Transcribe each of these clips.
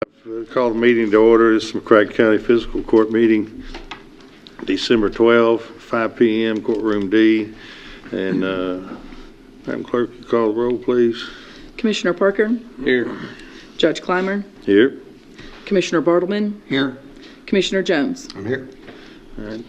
Call the meeting to order. This is McCracken County Fiscal Court meeting, December 12, 5 p.m., courtroom D. And Madam Clerk, you call the roll, please. Commissioner Parker? Here. Judge Clymer? Here. Commissioner Bartleman? Here. Commissioner Jones? I'm here. All right.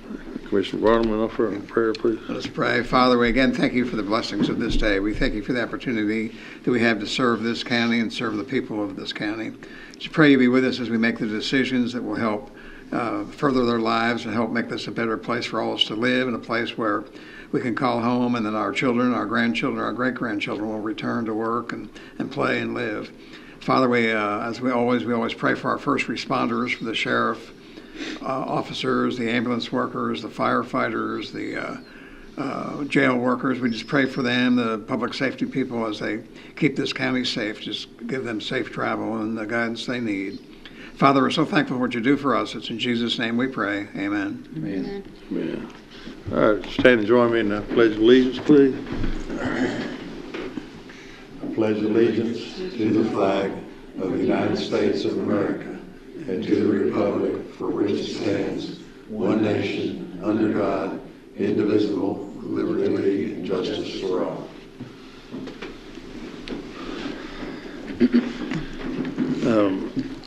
Commissioner Bartleman, offer a prayer, please. Let us pray. Father, we again thank you for the blessings of this day. We thank you for the opportunity that we have to serve this county and serve the people of this county. Just pray you be with us as we make the decisions that will help further their lives and help make this a better place for all of us to live, and a place where we can call home, and then our children, our grandchildren, our great-grandchildren will return to work and play and live. Father, we always pray for our first responders, for the sheriff, officers, the ambulance workers, the firefighters, the jail workers. We just pray for them, the public safety people, as they keep this county safe. Just give them safe travel and the guidance they need. Father, we're so thankful for what you do for us. It's in Jesus' name we pray. Amen. Amen. Amen. All right, stand and join me in the Pledge of Allegiance, please. I pledge allegiance to the flag of the United States of America and to the republic for which it stands, one nation, under God, indivisible, with liberty and justice for all.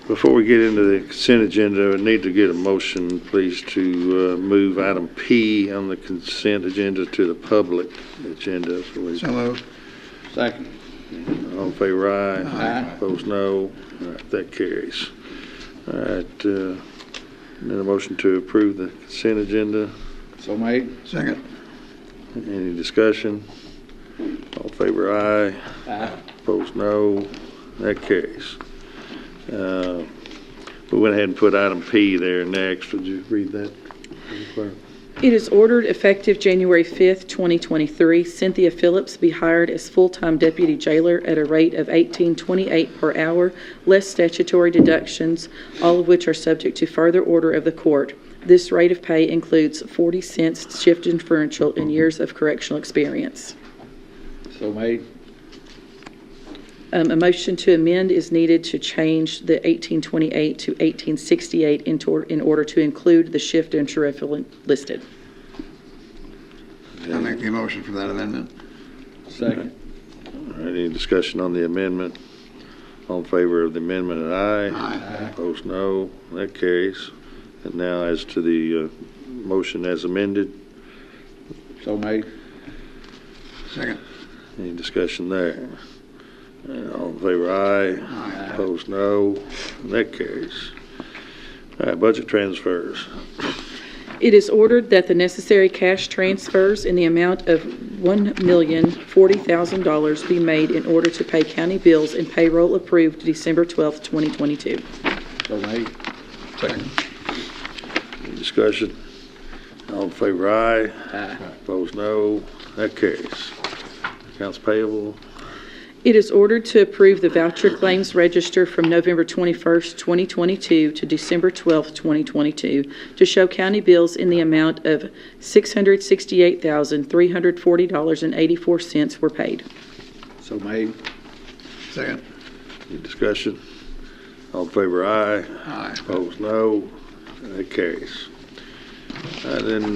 Before we get into the consent agenda, I need to get a motion, please, to move item P on the consent agenda to the public agenda. So moved. Second. all in favor, aye. Aye. Opposed, no. All right, that carries. All right, then a motion to approve the consent agenda. So made. Second. Any discussion? All in favor, aye. Aye. Opposed, no. That carries. We went ahead and put item P there next. Would you read that, Madam Clerk? It is ordered effective January 5th, 2023, Cynthia Phillips be hired as full-time deputy jailer at a rate of $18.28 per hour, less statutory deductions, all of which are subject to further order of the court. This rate of pay includes 40 cents shift differential and years of correctional experience. So made. A motion to amend is needed to change the 1828 to 1868 in order to include the shift differential listed. I'll make the motion for that amendment. Second. All right, any discussion on the amendment? All in favor of the amendment, aye. Aye. Opposed, no. That carries. And now as to the motion as amended, So made. Second. any discussion there? All in favor, aye. Aye. Opposed, no. That carries. All right, budget transfers. It is ordered that the necessary cash transfers in the amount of $1,040,000 be made in order to pay county bills and payroll approved December 12, 2022. So made. Second. Any discussion? All in favor, aye. Aye. Opposed, no. That carries. Accounts payable. It is ordered to approve the voucher claims register from November 21st, 2022 to December 12th, 2022 to show county bills in the amount of $668,340.84 were paid. So made. Second. Any discussion? All in favor, aye. Aye. Opposed, no. That carries. And then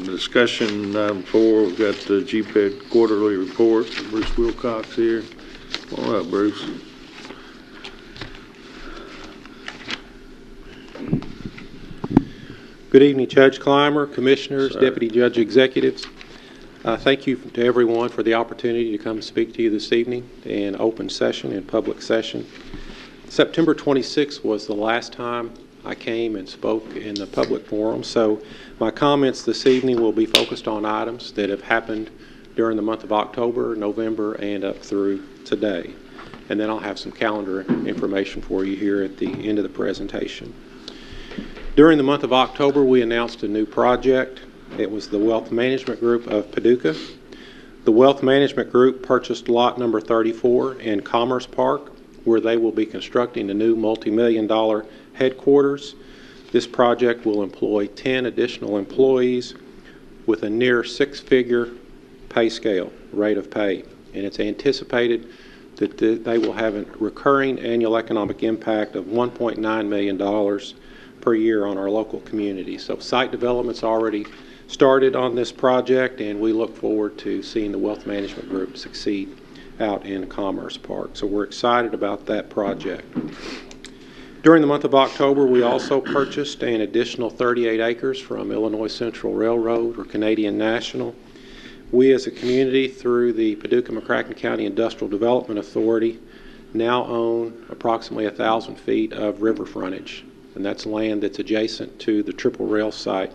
discussion item 4, we've got the GPED quarterly report. Bruce Wilcox here. Come on up, Bruce. Good evening, Judge Clymer, Commissioners, Sir. Deputy Judge Executives. Thank you to everyone for the opportunity to come speak to you this evening in open session, in public session. September 26th was the last time I came and spoke in the public forum, so my comments this evening will be focused on items that have happened during the month of October, November, and up through today. And then I'll have some calendar information for you here at the end of the presentation. During the month of October, we announced a new project. It was the Wealth Management Group of Paducah. The Wealth Management Group purchased lot number 34 in Commerce Park, where they will be constructing a new multi-million-dollar headquarters. This project will employ 10 additional employees with a near six-figure pay scale, rate of pay, and it's anticipated that they will have a recurring annual economic impact of $1.9 million per year on our local community. So site development's already started on this project, and we look forward to seeing the Wealth Management Group succeed out in Commerce Park. So we're excited about that project. During the month of October, we also purchased an additional 38 acres from Illinois Central Railroad or Canadian National. We as a community, through the Paducah-McCracken County Industrial Development Authority, now own approximately 1,000 feet of river frontage, and that's land that's adjacent to the Triple Rail site.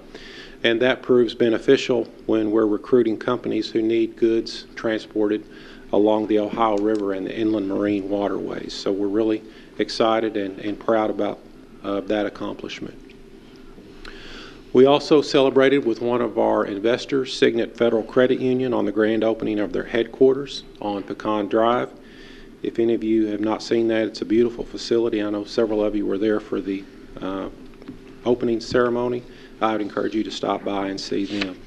And that proves beneficial when we're recruiting companies who need goods transported along the Ohio River and the inland marine waterways. So we're really excited and proud about that accomplishment. We also celebrated with one of our investors, Signet Federal Credit Union, on the grand opening of their headquarters on Pecan Drive. If any of you have not seen that, it's a beautiful facility. I know several of you were there for the opening ceremony. I would encourage you to stop by and see them.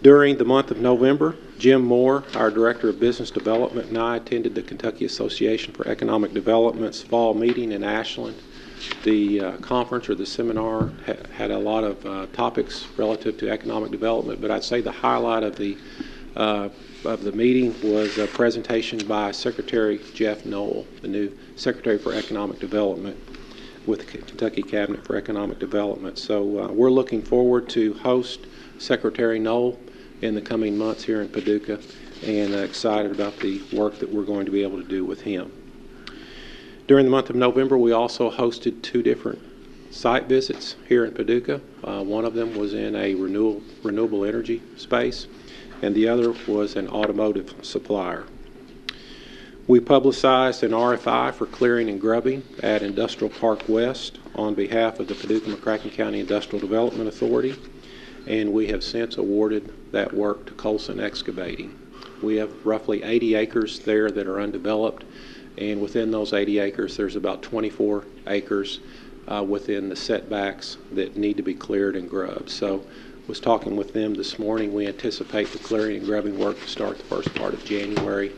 During the month of November, Jim Moore, our Director of Business Development, and I attended the Kentucky Association for Economic Development's fall meeting in Ashland. The conference or the seminar had a lot of topics relative to economic development, but I'd say the highlight of the meeting was a presentation by Secretary Jeff Knoll, the new Secretary for Economic Development with the Kentucky Cabinet for Economic Development. So we're looking forward to host Secretary Knoll in the coming months here in Paducah, and excited about the work that we're going to be able to do with him. During the month of November, we also hosted 2 different site visits here in Paducah. One of them was in a renewable energy space, and the other was an automotive supplier. We publicized an RFI for clearing and grubbing at Industrial Park West on behalf of the Paducah-McCracken County Industrial Development Authority, and we have since awarded that work to Colson Excavating. We have roughly 80 acres there that are undeveloped, and within those 80 acres, there's about 24 acres within the setbacks that need to be cleared and grubbed. So I was talking with them this morning. We anticipate the clearing and grubbing work to start the first part of January,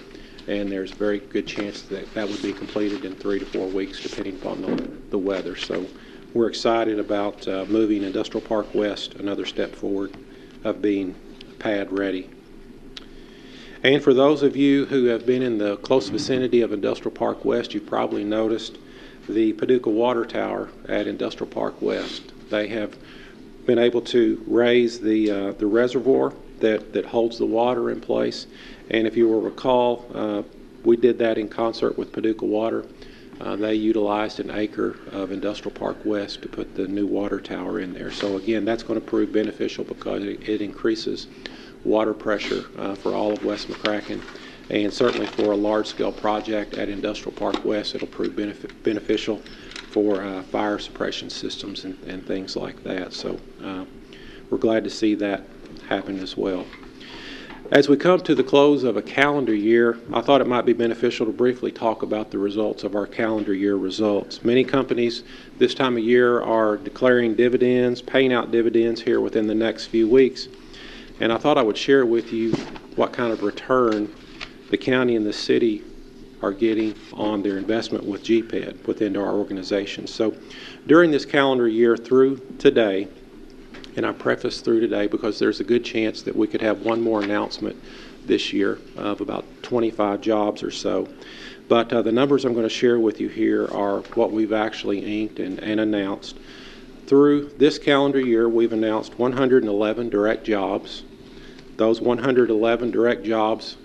and there's a very good chance that that would be completed in 3 to 4 weeks, depending upon the weather. So we're excited about moving Industrial Park West another step forward of being pad ready. And for those of you who have been in the close vicinity of Industrial Park West, you've probably noticed the Paducah Water Tower at Industrial Park West. They have been able to raise the reservoir that holds the water in place. And if you will recall, we did that in concert with Paducah Water. They utilized an acre of Industrial Park West to put the new water tower in there. So again, that's going to prove beneficial because it increases water pressure for all of West McCracken, and certainly for a large-scale project at Industrial Park West, it'll prove beneficial for fire suppression systems and things like that. So we're glad to see that happen as well. As we come to the close of a calendar year, I thought it might be beneficial to briefly talk about the results of our calendar year results. Many companies this time of year are declaring dividends, paying out dividends here within the next few weeks. And I thought I would share with you what kind of return the county and the city are getting on their investment with GPED within our organization. So during this calendar year through today, and I preface through today because there's a good chance that we could have one more announcement this year of about 25 jobs or so. But the numbers I'm going to share with you here are what we've actually inked and announced. Through this calendar year, we've announced 111 direct jobs. Those 111 direct jobs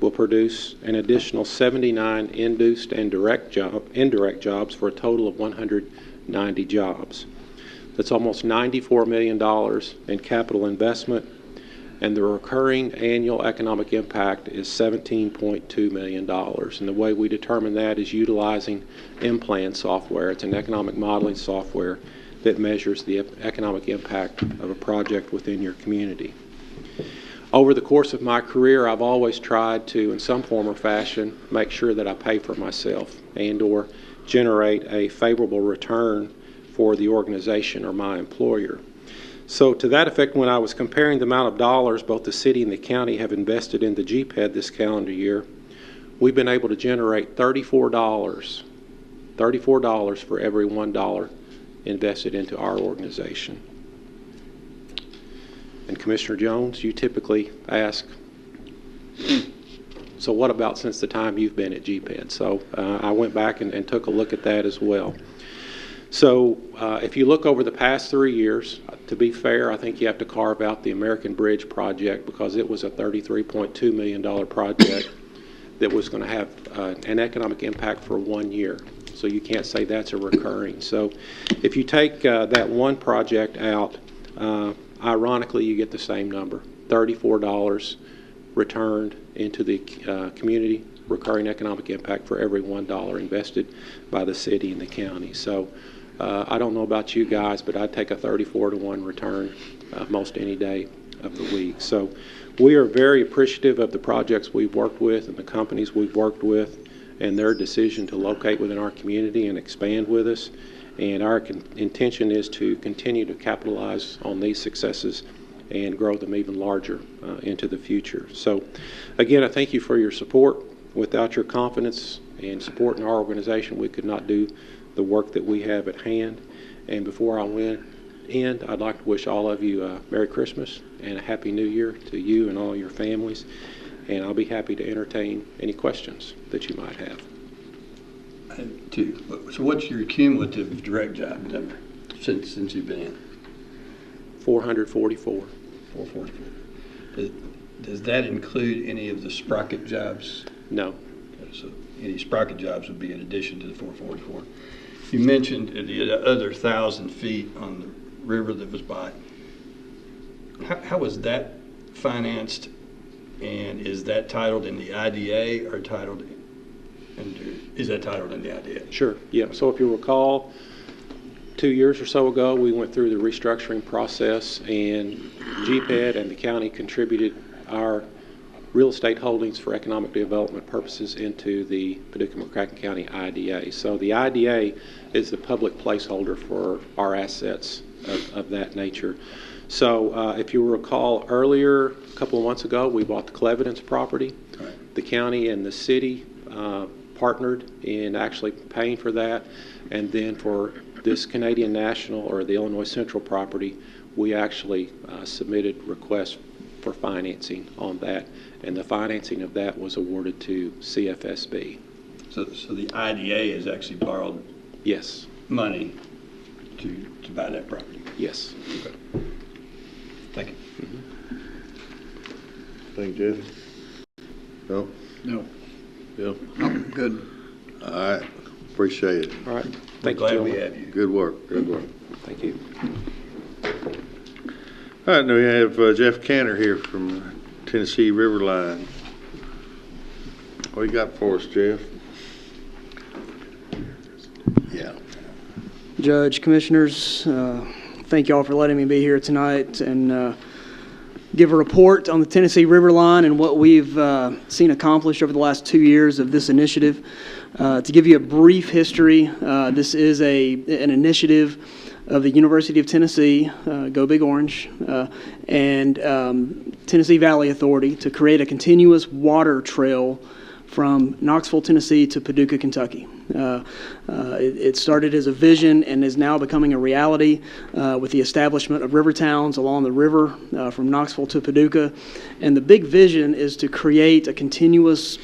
will produce an additional 79 induced and indirect jobs for a total of 190 jobs. That's almost $94 million in capital investment, and the recurring annual economic impact is $17.2 million. And the way we determine that is utilizing M-Plan software. It's an economic modeling software that measures the economic impact of a project within your community. Over the course of my career, I've always tried to, in some form or fashion, make sure that I pay for myself and or generate a favorable return for the organization or my employer. So to that effect, when I was comparing the amount of dollars both the city and the county have invested in the GPED this calendar year, we've been able to generate $34 for every $1 invested into our organization. And Commissioner Jones, you typically ask, so what about since the time you've been at GPED? So I went back and took a look at that as well. So if you look over the past 3 years, to be fair, I think you have to carve out the American Bridge project because it was a $33.2 million project that was going to have an economic impact for 1 year. So you can't say that's a recurring. So if you take that one project out, ironically, you get the same number, $34 returned into the community, recurring economic impact for every $1 invested by the city and the county. So I don't know about you guys, but I'd take a 34-to-1 return most any day of the week. So we are very appreciative of the projects we've worked with and the companies we've worked with and their decision to locate within our community and expand with us. And our intention is to continue to capitalize on these successes and grow them even larger into the future. So again, I thank you for your support. Without your confidence and support in our organization, we could not do the work that we have at hand. And before I end, I'd like to wish all of you a Merry Christmas and a Happy New Year to you and all your families. And I'll be happy to entertain any questions that you might have. I have two. So what's your cumulative direct job number since you've been in? 444. 444. Does that include any of the sprocket jobs? No. So any sprocket jobs would be in addition to the 444. You mentioned the other 1,000 feet on the river that was bought. How was that financed, and is that titled in the IDA or titled is that titled in the IDA? Sure. Yeah. So if you recall, 2 years or so ago, we went through the restructuring process, and GPED and the county contributed our real estate holdings for economic development purposes into the Paducah-McCracken County IDA. So the IDA is the public placeholder for our assets of that nature. So if you recall earlier, a couple of months ago, we bought the Clevidence property. Right. The county and the city partnered in actually paying for that. And then for this Canadian National or the Illinois Central property, we actually submitted requests for financing on that. And the financing of that was awarded to CFSB. So the IDA has actually borrowed yes money to buy that property? Yes. Okay. Thank you. Thank you, Jeff. No? No. Bill? No, good. All right. Appreciate it. All right. We're glad we have you. Good work. Good work. Thank you. All right, now we have Jeff Cantor here from Tennessee Riverline. What you got for us, Jeff? Yeah. Judge, Commissioners, thank you all for letting me be here tonight and give a report on the Tennessee Riverline and what we've seen accomplished over the last 2 years of this initiative. To give you a brief history, this is an initiative of the University of Tennessee, Go Big Orange, and Tennessee Valley Authority to create a continuous water trail from Knoxville, Tennessee to Paducah, Kentucky. It started as a vision and is now becoming a reality with the establishment of river towns along the river from Knoxville to Paducah. And the big vision is to create a continuous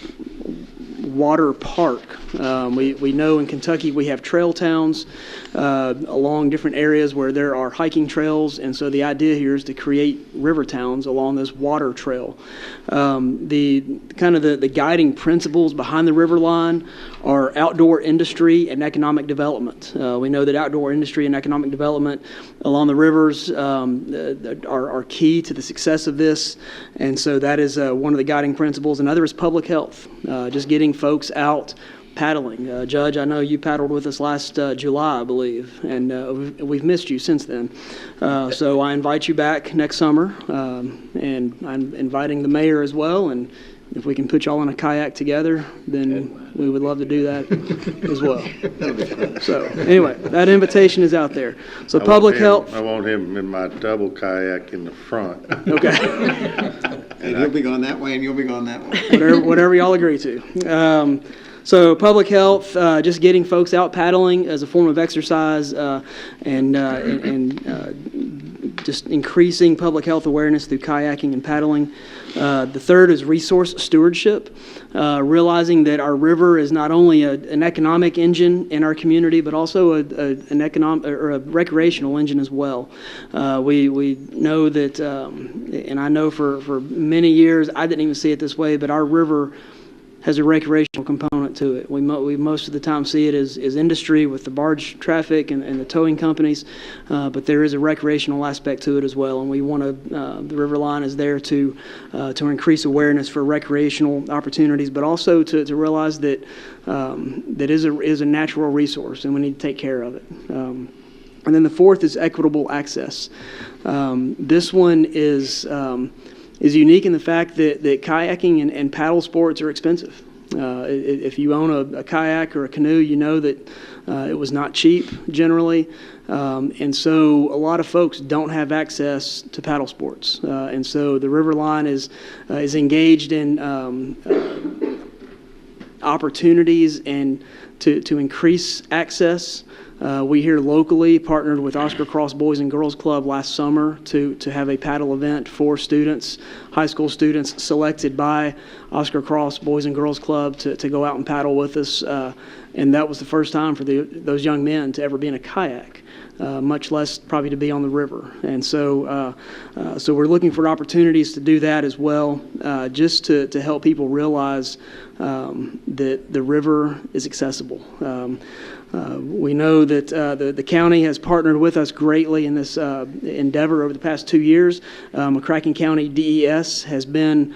water park. We know in Kentucky we have trail towns along different areas where there are hiking trails, and so the idea here is to create river towns along this water trail. The guiding principles behind the river line are outdoor industry and economic development. We know that outdoor industry and economic development along the rivers are key to the success of this, and so that is one of the guiding principles. Another is public health, just getting folks out paddling. Judge, I know you paddled with us last July, I believe, and we've missed you since then. So I invite you back next summer, and I'm inviting the mayor as well, and if we can put y'all in a kayak together, then we would love to do that as well. So anyway, that invitation is out there. So public health. I want him in my double kayak in the front. Okay. And he'll be going that way, and you'll be going that way. Whatever y'all agree to. So public health, just getting folks out paddling as a form of exercise, and just increasing public health awareness through kayaking and paddling. The third is resource stewardship, realizing that our river is not only an economic engine in our community, but also an economic or a recreational engine as well. We know that, and I know for many years I didn't even see it this way, but our river has a recreational component to it. We most of the time see it as industry with the barge traffic and the towing companies, but there is a recreational aspect to it as well. And we want to, the River Line is there to increase awareness for recreational opportunities, but also to realize that that is a natural resource and we need to take care of it. And then the fourth is equitable access. This one is unique in the fact that kayaking and paddle sports are expensive. If you own a kayak or a canoe, you know that it was not cheap generally. And so a lot of folks don't have access to paddle sports. And so the River Line is engaged in opportunities and to increase access. We here locally partnered with Oscar Cross Boys and Girls Club last summer to have a paddle event for students, high school students selected by Oscar Cross Boys and Girls Club to go out and paddle with us. And that was the first time for those young men to ever be in a kayak, much less probably to be on the river. And so we're looking for opportunities to do that as well, just to help people realize that the river is accessible. We know that the county has partnered with us greatly in this endeavor over the past 2 years. McCracken County DES has been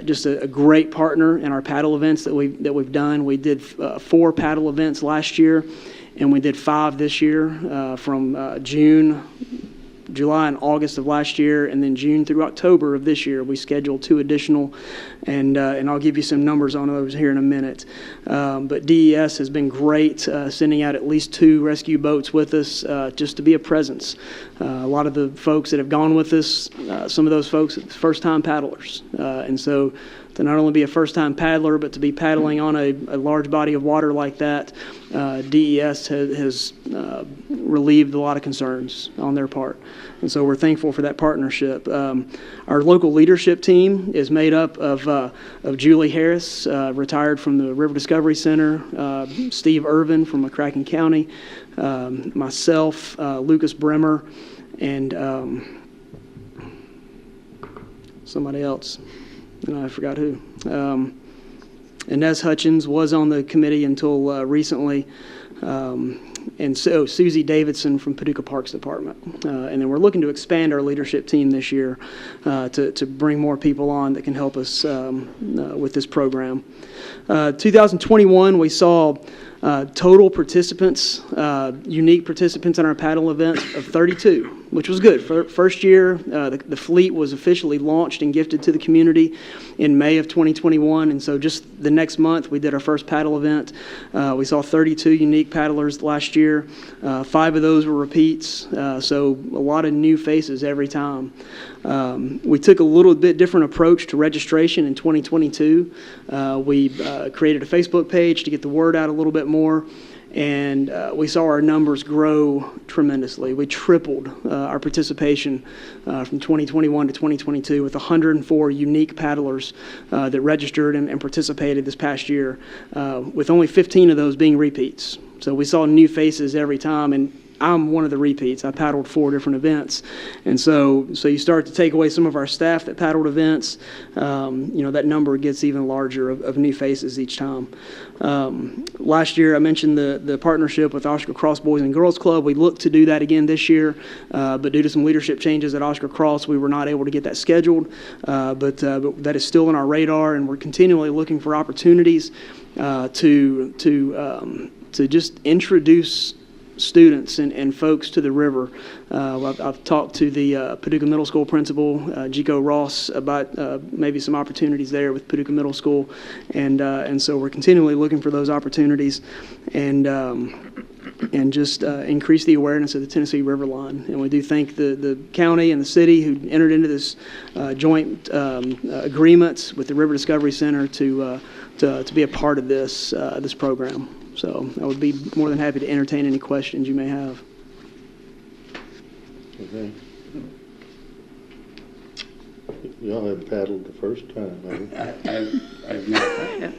just a great partner in our paddle events that we've done. We did 4 paddle events last year, and we did 5 this year from June, July, and August of last year, and then June through October of this year. We scheduled 2 additional, and I'll give you some numbers on those here in a minute. But DES has been great, sending out at least 2 rescue boats with us just to be a presence. A lot of the folks that have gone with us, some of those folks are first-time paddlers. And so to not only be a first-time paddler, but to be paddling on a large body of water like that, DES has relieved a lot of concerns on their part. And so we're thankful for that partnership. Our local leadership team is made up of Julie Harris, retired from the River Discovery Center, Steve Irvin from McCracken County, myself, Lucas Bremer, and somebody else. And I forgot who. Inez Hutchins was on the committee until recently. And so Susie Davidson from Paducah Parks Department. And then we're looking to expand our leadership team this year to bring more people on that can help us with this program. 2021, we saw total participants, unique participants in our paddle events of 32, which was good. First year, the fleet was officially launched and gifted to the community in May of 2021, and so just the next month we did our first paddle event. We saw 32 unique paddlers last year. 5 of those were repeats, so a lot of new faces every time. We took a little bit different approach to registration in 2022. We created a Facebook page to get the word out a little bit more, and we saw our numbers grow tremendously. We tripled our participation from 2021 to 2022 with 104 unique paddlers that registered and participated this past year, with only 15 of those being repeats. So we saw new faces every time, and I'm one of the repeats. I paddled 4 different events. And so you start to take away some of our staff that paddled events, that number gets even larger of new faces each time. Last year, I mentioned the partnership with Oscar Cross Boys and Girls Club. We look to do that again this year, but due to some leadership changes at Oscar Cross, we were not able to get that scheduled. But that is still on our radar, and we're continually looking for opportunities to just introduce students and folks to the river. I've talked to the Paducah Middle School principal, Jico Ross, about maybe some opportunities there with Paducah Middle School, and so we're continually looking for those opportunities. And and just increase the awareness of the Tennessee River Line. And we do thank the county and the city who entered into this joint agreements with the River Discovery Center to be a part of this program. So I would be more than happy to entertain any questions you may have. Okay. Y'all had paddled the first time, have you? I've not.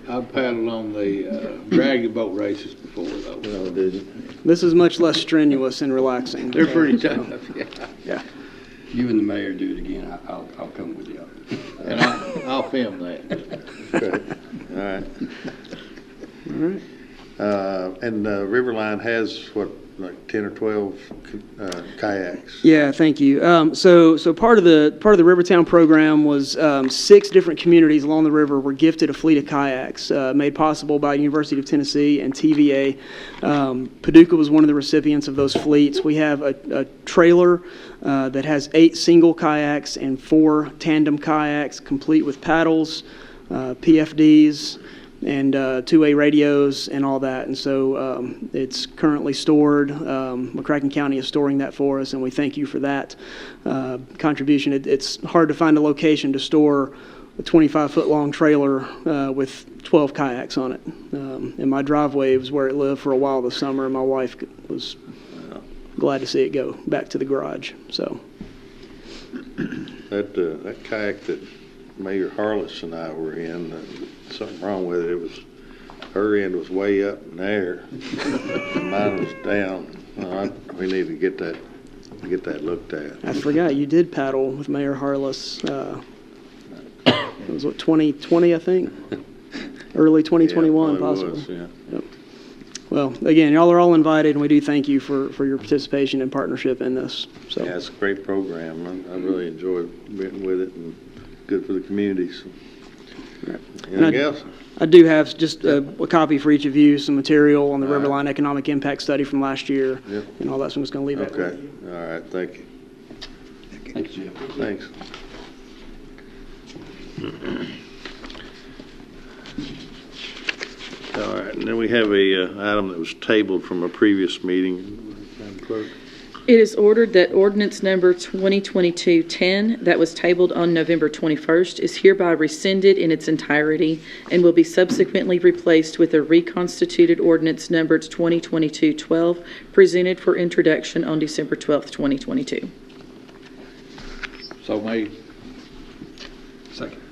I've paddled on the dragon boat races before, though. No, did you? This is much less strenuous and relaxing. They're pretty tough. Yeah. You and the mayor do it again, I'll come with you. And I'll film that. Okay. All right. All right. And Riverline has, what, like 10 or 12 kayaks? Yeah, thank you. So part of the Rivertown program was 6 different communities along the river were gifted a fleet of kayaks, made possible by University of Tennessee and TVA. Paducah was one of the recipients of those fleets. We have a trailer that has 8 single kayaks and 4 tandem kayaks, complete with paddles, PFDs, and 2-way radios and all that. And so it's currently stored. McCracken County is storing that for us, and we thank you for that contribution. It's hard to find a location to store a 25-foot-long trailer with 12 kayaks on it. And my driveway was where it lived for a while this summer, and my wife was glad to see it go back to the garage. So That kayak that Mayor Harless and I were in, something wrong with it. It was, her end was way up in the air, and mine was down. We need to get that looked at. I forgot you did paddle with Mayor Harless. It was what, 2020, I think, early 2021, Yeah, possibly. was, yeah. Yep. Well, again, y'all are all invited, and we do thank you for your participation and partnership in this. So. Yeah, it's a great program. I really enjoyed being with it, and good for the community. So. Right. Anything else? I do have just a copy for each of you, some material on the Riverline Economic Impact Study from last year, Yep. and all that. So I'm just going to leave that Okay. with you. All right. Thank you. Thanks, Jim. Thanks. All right, and then we have a item that was tabled from a previous meeting. Madam Clerk. It is ordered that ordinance number 2022-10 that was tabled on November 21st is hereby rescinded in its entirety and will be subsequently replaced with a reconstituted ordinance numbered 2022-12 presented for introduction on December 12th, 2022. So made. Second.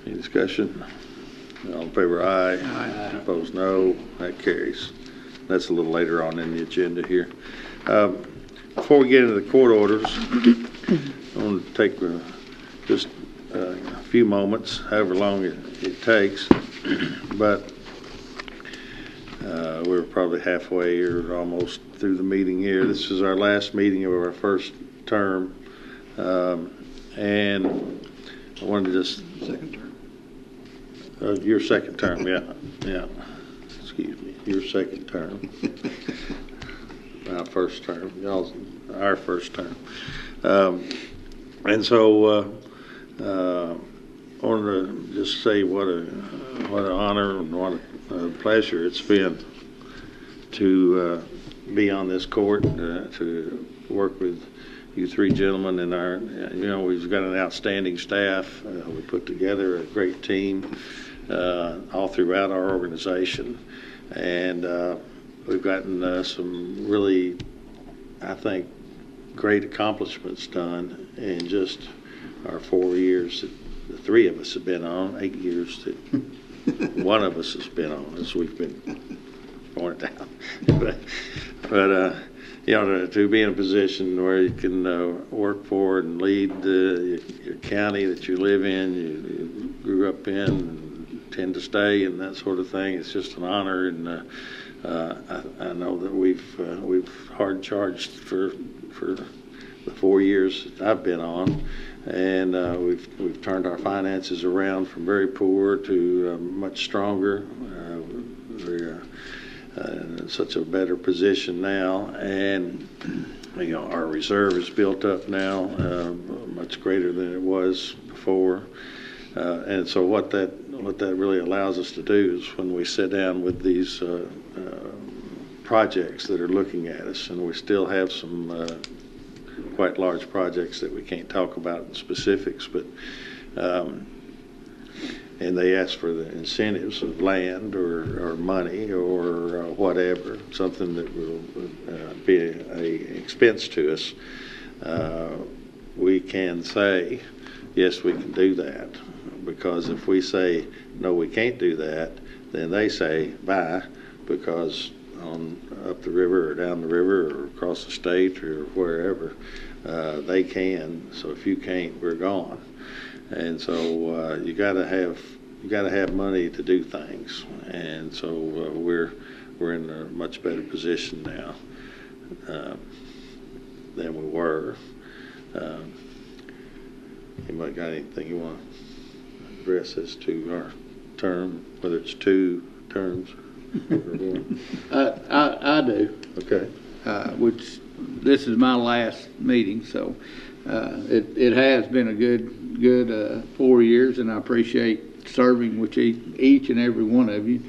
Any discussion? All in favor, aye. Aye. Opposed, no. That carries. That's a little later on in the agenda here. Before we get into the court orders, I want to take just a few moments, however long it takes, but we're probably halfway or almost through the meeting here. This is our last meeting of our first term, and I wanted to just... Second term. Your second term, yeah. Excuse me, your second term. Our first term, our first term. And so I wanted to just say what an honor and what a pleasure it's been to be on this court, to work with you 3 gentlemen and we've got an outstanding staff. We put together a great team all throughout our organization, and we've gotten some really, I think, great accomplishments done in just our 4 years that the 3 of us have been on, 8 years that one of us has been on, as we've been pointed out. but to be in a position where you can work for and lead your county that you live in, you grew up in, and tend to stay, and that sort of thing, it's just an honor. And I know that we've hard charged for the 4 years that I've been on, and we've turned our finances around from very poor to much stronger. We're in such a better position now, and our reserve is built up now, much greater than it was before. And so what that really allows us to do is when we sit down with these projects that are looking at us, and we still have some quite large projects that we can't talk about in specifics, but and they ask for the incentives of land or money or whatever, something that will be an expense to us. We can say, yes, we can do that, because if we say, no, we can't do that, then they say, bye, because on up the river or down the river or across the state or wherever, they can. So if you can't, we're gone. And so you got to have money to do things, and so we're in a much better position now than we were. Anybody got anything you want to address as to our term, whether it's 2 terms or 1? I do. Okay. Which this is my last meeting, so it has been a good 4 years, and I appreciate serving with each and every one of you.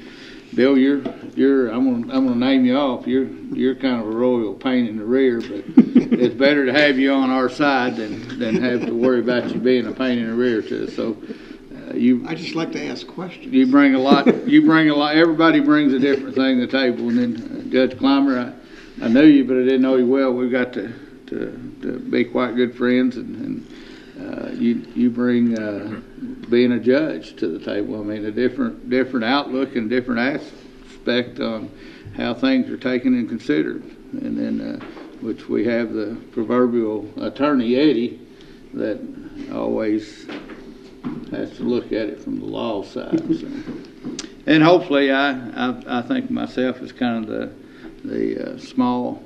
Bill, I'm gonna name you off. You're kind of a royal pain in the rear, but it's better to have you on our side than have to worry about you being a pain in the rear to us. So I just like to ask questions. you bring a lot. Everybody brings a different thing to the table, and then Judge Clymer, I knew you, but I didn't know you well. We've got to be quite good friends, and you bring being a judge to the table. I mean, a different outlook and different aspect on how things are taken and considered. And then, which we have the proverbial attorney Eddie that always has to look at it from the law side. So. And hopefully, I think myself as kind of the small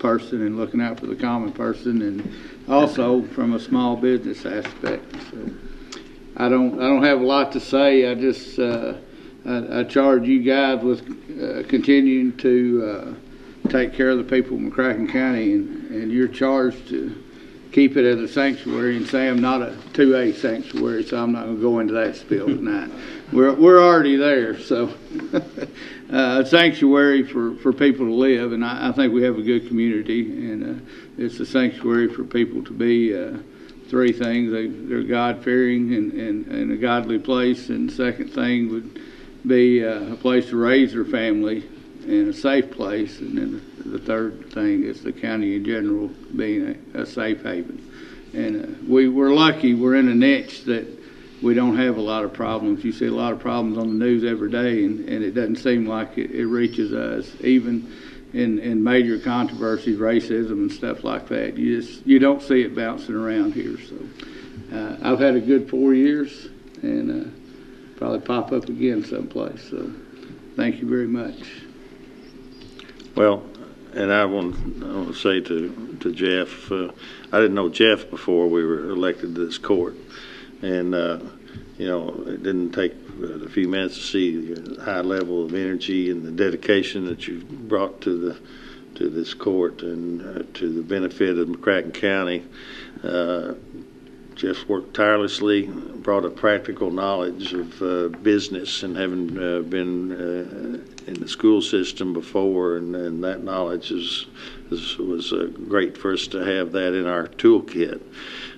person and looking out for the common person, and also from a small business aspect. So I don't have a lot to say. I just I charge you guys with continuing to take care of the people of McCracken County, and you're charged to keep it as a sanctuary. And say I'm not a 2A sanctuary, so I'm not going to go into that spiel tonight. We're already there, so a sanctuary for people to live, and I think we have a good community, and it's a sanctuary for people to be 3 things. They're God-fearing and a godly place, and the second thing would be a place to raise their family and a safe place, and then the third thing is the county in general being a safe haven. And we're lucky. We're in a niche that we don't have a lot of problems. You see a lot of problems on the news every day, and it doesn't seem like it reaches us, even in major controversies, racism and stuff like that. You don't see it bouncing around here. So I've had a good 4 years, and probably pop up again someplace. So thank you very much. Well, and I want to say to Jeff, I didn't know Jeff before we were elected to this court. And, it didn't take a few minutes to see your high level of energy and the dedication that you brought to this court and to the benefit of McCracken County. Jeff's worked tirelessly, brought a practical knowledge of business, and having been in the school system before, and that knowledge was great for us to have that in our toolkit.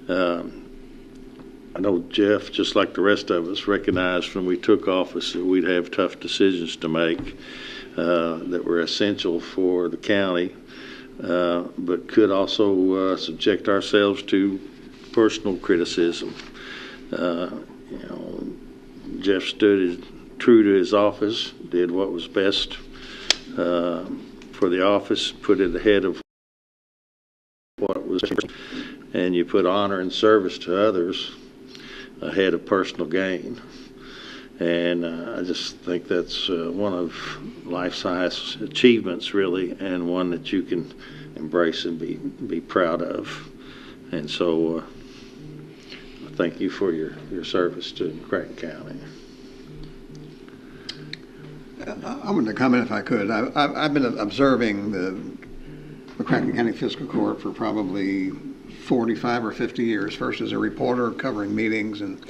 I know Jeff, just like the rest of us, recognized when we took office that we'd have tough decisions to make that were essential for the county, but could also subject ourselves to personal criticism. Jeff stood true to his office, did what was best for the office, put it ahead of what was, and you put honor and service to others ahead of personal gain. And I just think that's one of life's highest achievements, really, and one that you can embrace and be proud of. And so thank you for your service to McCracken County. I wanted to comment if I could. I've been observing the McCracken County Fiscal Court for probably 45 or 50 years, first as a reporter covering meetings, and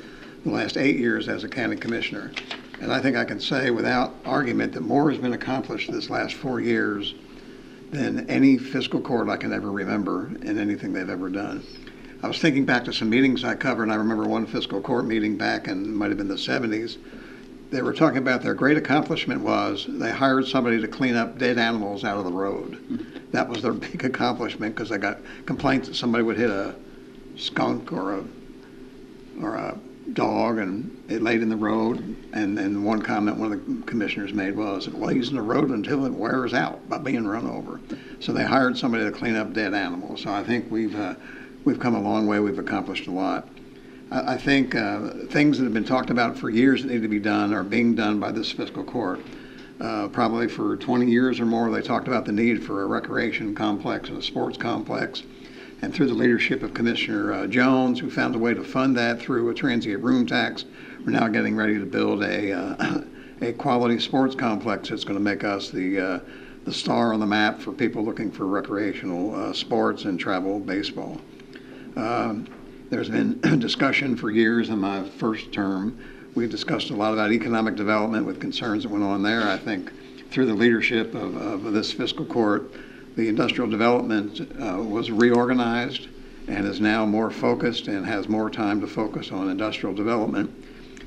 the last 8 years as a county commissioner. And I think I can say without argument that more has been accomplished this last 4 years than any fiscal court I can ever remember in anything they've ever done. I was thinking back to some meetings I covered, and I remember one fiscal court meeting back in, might have been the 70s. They were talking about their great accomplishment was they hired somebody to clean up dead animals out of the road. That was their big accomplishment because they got complaints that somebody would hit a skunk or a dog and it laid in the road. And one comment one of the commissioners made was, it lays in the road until it wears out by being run over. So they hired somebody to clean up dead animals. So I think we've come a long way. We've accomplished a lot. I think things that have been talked about for years that need to be done are being done by this fiscal court. Probably for 20 years or more, they talked about the need for a recreation complex and a sports complex. And through the leadership of Commissioner Jones, who found a way to fund that through a transient room tax, we're now getting ready to build a quality sports complex that's going to make us the star on the map for people looking for recreational sports and travel baseball. There's been discussion for years in my first term. We've discussed a lot about economic development with concerns that went on there. I think through the leadership of this fiscal court, the industrial development was reorganized and is now more focused and has more time to focus on industrial development.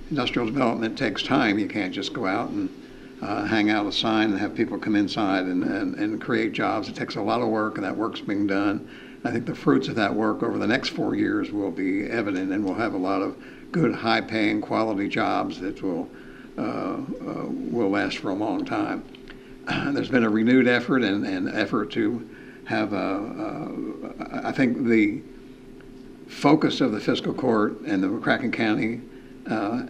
Industrial development takes time. You can't just go out and hang out a sign and have people come inside and create jobs. It takes a lot of work, and that work's being done. I think the fruits of that work over the next 4 years will be evident, and we'll have a lot of good, high-paying, quality jobs that will last for a long time. There's been a renewed effort and effort to have I think the focus of the fiscal court and the McCracken County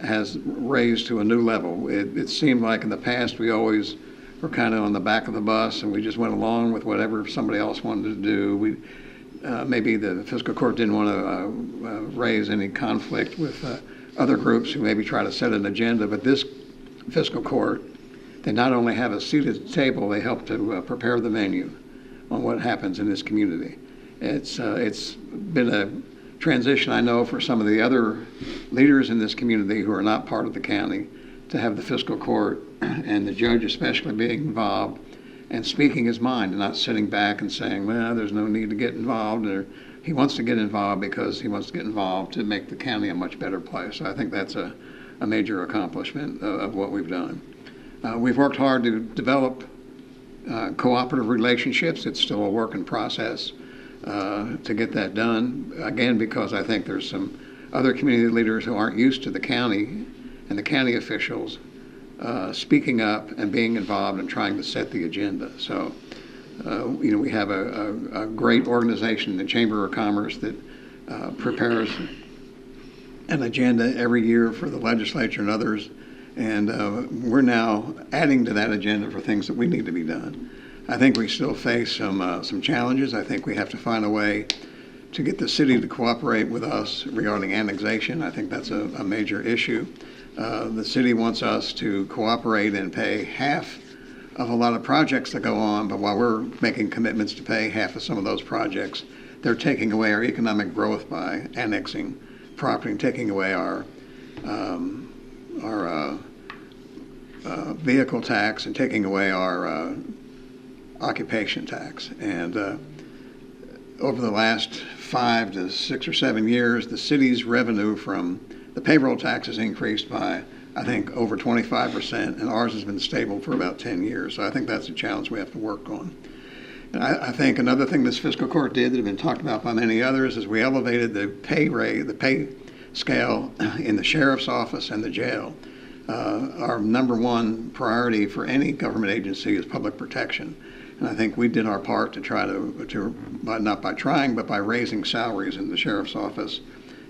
has raised to a new level. It seemed like in the past we always were kind of on the back of the bus and we just went along with whatever somebody else wanted to do. Maybe the fiscal court didn't want to raise any conflict with other groups who maybe try to set an agenda, but this fiscal court, they not only have a seat at the table, they help to prepare the menu on what happens in this community. It's been a transition, I know, for some of the other leaders in this community who are not part of the county to have the fiscal court and the judge especially being involved and speaking his mind and not sitting back and saying, well, there's no need to get involved, or he wants to get involved because he wants to get involved to make the county a much better place. So I think that's a major accomplishment of what we've done. We've worked hard to develop cooperative relationships. It's still a work in process to get that done, again, because I think there's some other community leaders who aren't used to the county and the county officials speaking up and being involved and trying to set the agenda. So, we have a great organization, the Chamber of Commerce, that prepares an agenda every year for the legislature and others. And we're now adding to that agenda for things that we need to be done. I think we still face some challenges. I think we have to find a way to get the city to cooperate with us regarding annexation. I think that's a major issue. The city wants us to cooperate and pay half of a lot of projects that go on, but while we're making commitments to pay half of some of those projects, they're taking away our economic growth by annexing property and taking away our vehicle tax and taking away our occupation tax. And over the last 5 to 6 or 7 years, the city's revenue from the payroll tax has increased by, I think, over 25%, and ours has been stable for about 10 years. So I think that's a challenge we have to work on. And I think another thing this fiscal court did that had been talked about by many others is we elevated the pay scale in the sheriff's office and the jail. Our number one priority for any government agency is public protection. And I think we did our part to try not by trying, but by raising salaries in the sheriff's office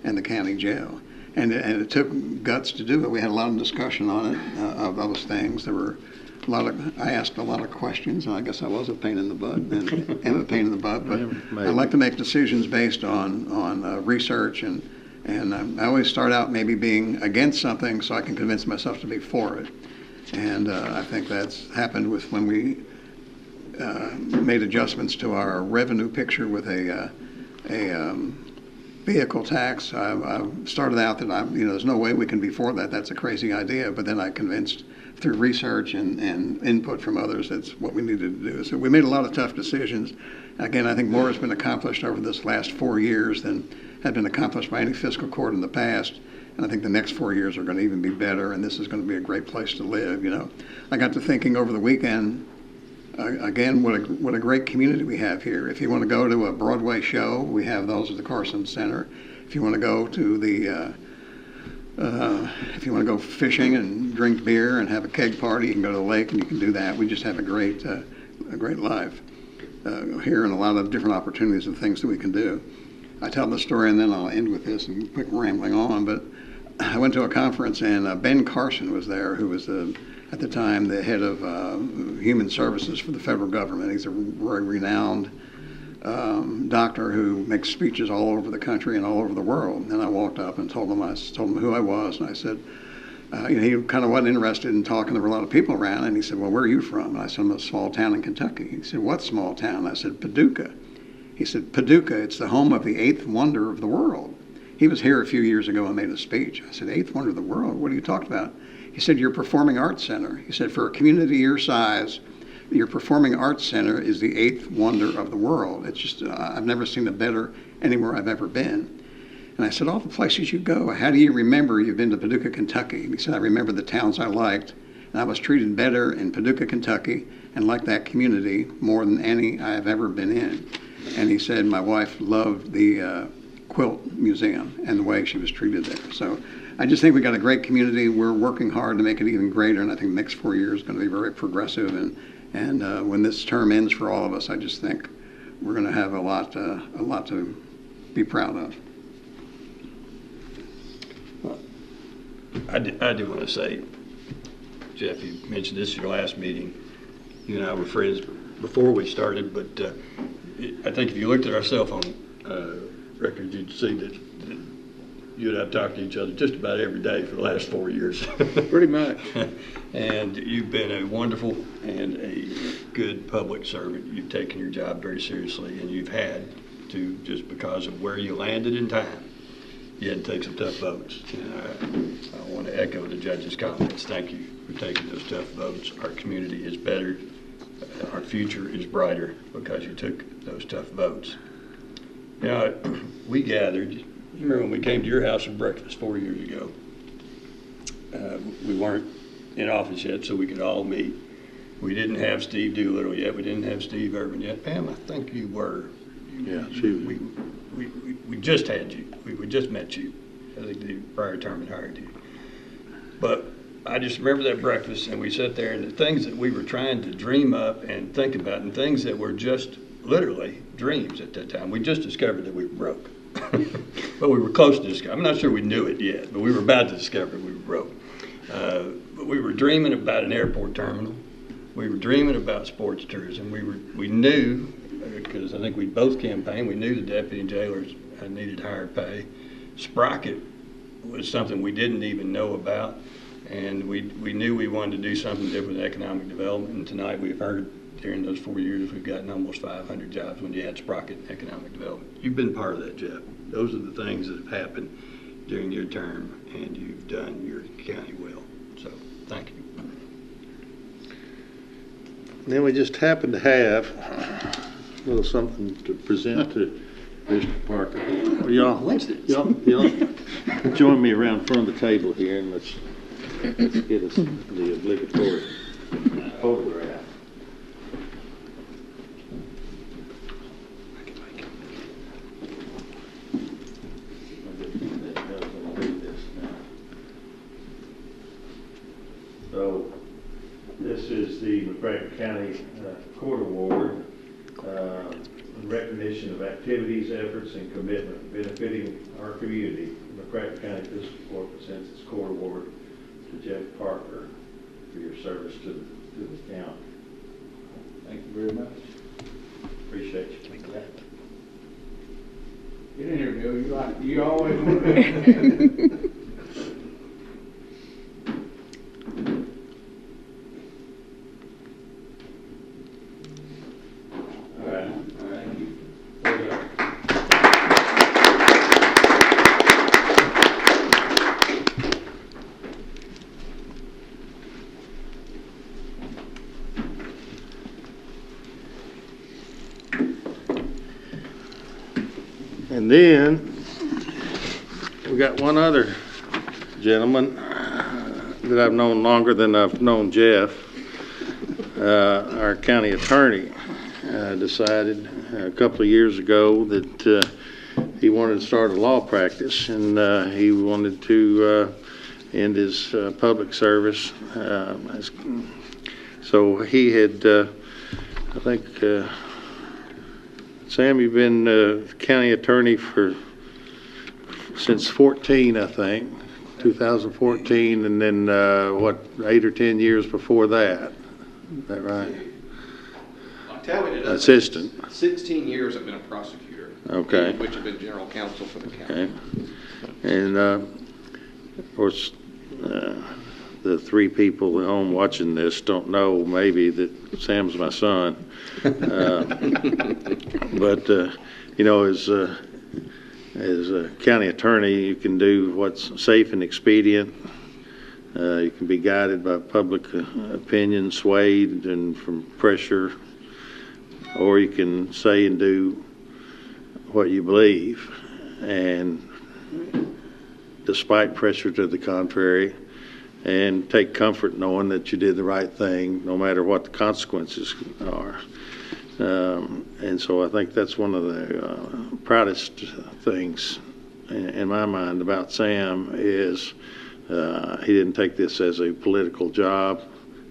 and the county jail. And it took guts to do it. We had a lot of discussion on it, of those things. There were I asked a lot of questions, and I guess I was a pain in the butt, and am a pain in the butt, but I like to make decisions based on research, and I always start out maybe being against something so I can convince myself to be for it. And I think that's happened with when we made adjustments to our revenue picture with a vehicle tax. I started out that there's no way we can be for that. That's a crazy idea. But then I convinced through research and input from others that's what we needed to do. So we made a lot of tough decisions. Again, I think more has been accomplished over this last 4 years than had been accomplished by any fiscal court in the past. And I think the next 4 years are going to even be better, and this is going to be a great place to live. I got to thinking over the weekend, again, what a great community we have here. If you want to go to a Broadway show, we have those at the Carson Center. If you want to go to if you want to go fishing and drink beer and have a keg party, you can go to the lake and you can do that. We just have a great life here, and a lot of different opportunities and things that we can do. I tell the story, and then I'll end with this and quit rambling on. But I went to a conference, and Ben Carson was there, who was at the time the head of Human Services for the federal government. He's a very renowned doctor who makes speeches all over the country and all over the world. And I walked up and told him who I was, and I said, he kind of wasn't interested in talking. There were a lot of people around, and he said, "Well, where are you from?" And I said, "I'm a small town in Kentucky." He said, "What small town?" I said, "Paducah." He said, "Paducah, it's the home of the eighth wonder of the world." He was here a few years ago and made a speech. I said, "Eighth wonder of the world? What are you talking about?" He said, "Your performing arts center." He said, "For a community your size, your performing arts center is the eighth wonder of the world. It's just, I've never seen it better anywhere I've ever been." And I said, "All the places you go, how do you remember you've been to Paducah, Kentucky?" And he said, "I remember the towns I liked, and I was treated better in Paducah, Kentucky, and liked that community more than any I have ever been in." And he said, "My wife loved the quilt museum and the way she was treated there." So I just think we got a great community. We're working hard to make it even greater, and I think the next 4 years is going to be very progressive. And when this term ends for all of us, I just think we're going to have a lot to be proud of. I do want to say, Jeff, you mentioned this is your last meeting. You and I were friends before we started, but I think if you looked at our cell phone records, you'd see that you and I have talked to each other just about every day for the last 4 years. Pretty much. And you've been a wonderful and a good public servant. You've taken your job very seriously, and you've had to, just because of where you landed in time, you had to take some tough votes. And I want to echo the judge's comments. Thank you for taking those tough votes. Our community is better. Our future is brighter because you took those tough votes. We gathered, you remember when we came to your house for breakfast 4 years ago? We weren't in office yet, so we could all meet. We didn't have Steve Doolittle yet. We didn't have Steve Urban yet. Pam, I think you were. Yeah, We just had you. We just met you. I think the prior term had hired you. But I just remember that breakfast, and we sat there, and the things that we were trying to dream up and think about, and things that were just literally dreams at that time. We just discovered that we were broke. But we were close to discover. I'm not sure we knew it yet, but we were about to discover we were broke. But we were dreaming about an airport terminal. We were dreaming about sports tourism. We knew, because I think we both campaigned, we knew the deputy jailers needed higher pay. Sprocket was something we didn't even know about, and we knew we wanted to do something different with economic development. And tonight we've heard during those 4 years we've gotten almost 500 jobs when you add Sprocket and economic development. You've been part of that, Jeff. Those are the things that have happened during your term, and you've done your county well. So thank you. And then we just happen to have a little something to present to Mr. Parker. Y'all join me around front of the table here, and let's get us the obligatory photograph. So this is the McCracken County Court Award, in recognition of activities, efforts, and commitment benefiting our community. The McCracken County Fiscal Court presents its Court Award to Jeff Parker for your service to the county. Thank you very much. Appreciate you. Get in here, Bill. You always want to. And then we got one other gentleman that I've known longer than I've known Jeff. Our county attorney decided a couple of years ago that he wanted to start a law practice, and he wanted to end his public service. So he had, I think, Sam, you've been county attorney since 14, I think, 2014, and then 8 or 10 years before that. Is that right? Assistant. 16 years I've been a prosecutor. Okay. Which have been general counsel for the county. Okay. And of course, the three people at home watching this don't know maybe that Sam's my son. But you know, as a county attorney, you can do what's safe and expedient. You can be guided by public opinion, swayed and from pressure, or you can say and do what you believe, and despite pressure to the contrary, and take comfort knowing that you did the right thing no matter what the consequences are. And so I think that's one of the proudest things in my mind about Sam is he didn't take this as a political job.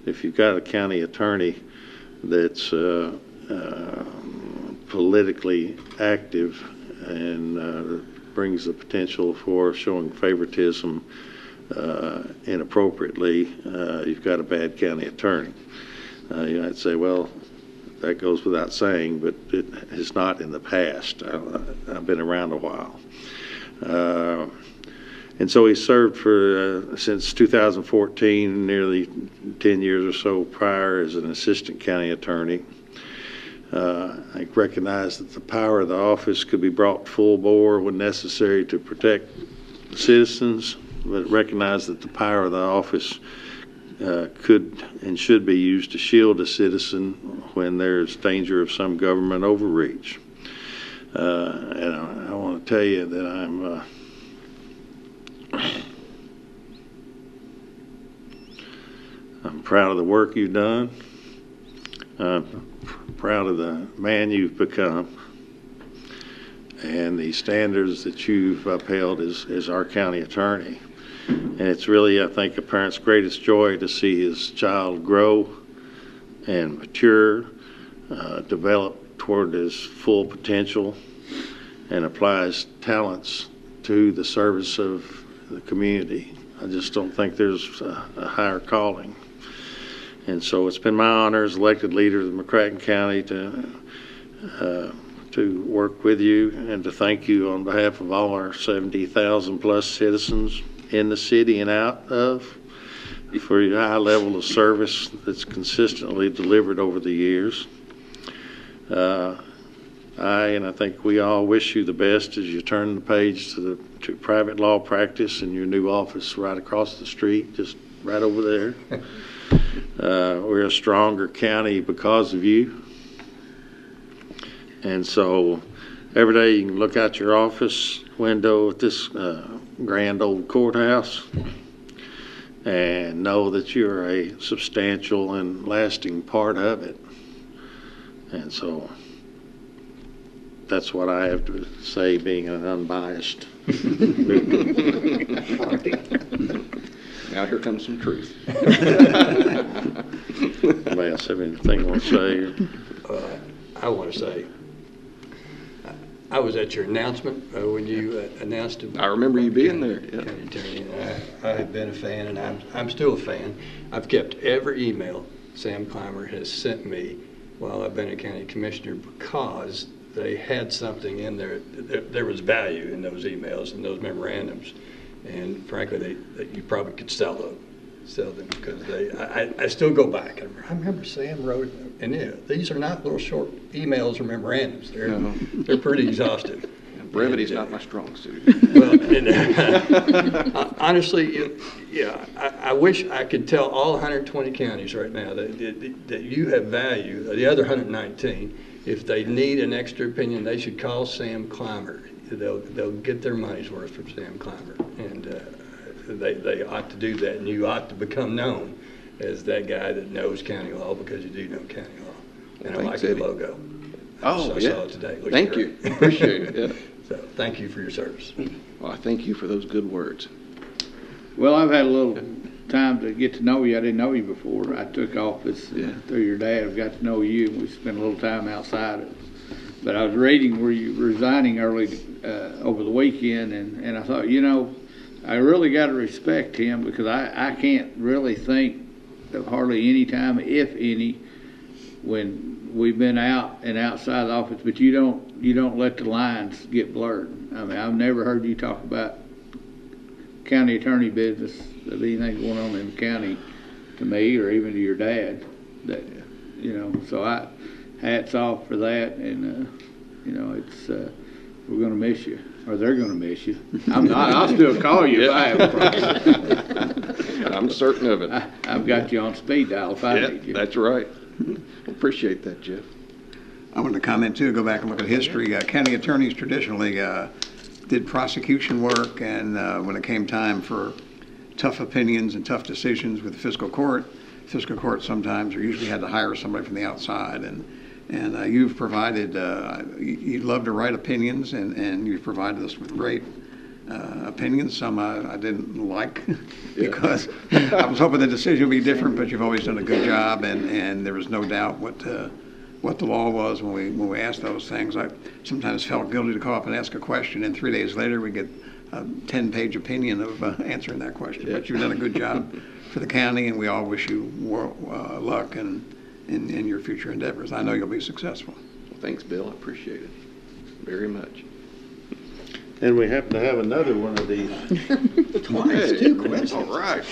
If you've got a county attorney that's politically active and brings the potential for showing favoritism inappropriately, you've got a bad county attorney. You might say, well, that goes without saying, but it is not in the past. I've been around a while. And so he served for, since 2014, nearly 10 years or so prior as an assistant county attorney. I recognize that the power of the office could be brought full bore when necessary to protect citizens, but recognize that the power of the office could and should be used to shield a citizen when there's danger of some government overreach. And I want to tell you that I'm proud of the work you've done. I'm proud of the man you've become and the standards that you've upheld as our county attorney. And it's really, I think, a parent's greatest joy to see his child grow and mature, develop toward his full potential, and apply his talents to the service of the community. I just don't think there's a higher calling. And so it's been my honor as elected leader of McCracken County to work with you and to thank you on behalf of all our 70,000 plus citizens in the city and out of for your high level of service that's consistently delivered over the years. I think we all wish you the best as you turn the page to private law practice in your new office right across the street, just right over there. We're a stronger county because of you. And so every day you can look out your office window at this grand old courthouse and know that you're a substantial and lasting part of it. And so that's what I have to say, being an unbiased. Now here comes some truth. Anybody else have anything you want to say? I want to say, I was at your announcement when you announced. I remember you being there. Yeah. County attorney, and I have been a fan, and I'm still a fan. I've kept every email Sam Clymer has sent me while I've been a county commissioner because they had something in there. There was value in those emails and those memorandums, and frankly, you probably could sell them because I still go back and I remember Sam wrote, and these are not little short emails or memorandums. They're pretty exhaustive. Brevity's not my strong suit. Well, honestly, yeah, I wish I could tell all 120 counties right now that you have value. The other 119, if they need an extra opinion, they should call Sam Clymer. they'll get their money's worth from Sam Clymer, and they ought to do that, and you ought to become known as that guy that knows county law, because you do know county law. And I like your logo. Oh, I yeah. saw it today. It looks Thank great. you. Appreciate it. Yeah. So thank you for your service. Well, I thank you for those good words. Well, I've had a little time to get to know you. I didn't know you before. I took office through your dad. I've got to know you, and we spent a little time outside. But I was reading where you were resigning early over the weekend, and I thought, I really got to respect him, because I can't really think of hardly any time, if any, when we've been out and outside the office, but you don't let the lines get blurred. I mean, I've never heard you talk about county attorney business of anything going on in the county to me, or even to your dad. That so hats off for that, and it's we're going to miss you, or they're going to miss you. I'll still call you if I have a problem. I'm certain of it. I've got you on speed dial if I need you. That's right. Appreciate that, Jeff. I wanted to comment too, go back and look at history. County attorneys traditionally did prosecution work, and when it came time for tough opinions and tough decisions with the fiscal court sometimes or usually had to hire somebody from the outside. And you've provided, you love to write opinions, and you've provided us with great opinions. Some I didn't like because I was hoping the decision would be different, but you've always done a good job, and there was no doubt what the law was when we asked those things. I sometimes felt guilty to call up and ask a question, and 3 days later we get a 10-page opinion of answering that question. But you've done a good job for the county, and we all wish you luck in your future endeavors. I know you'll be successful. Well, thanks, Bill. I appreciate it very much. And we happen to have another one of these. Twice, too. Coincidence. All right.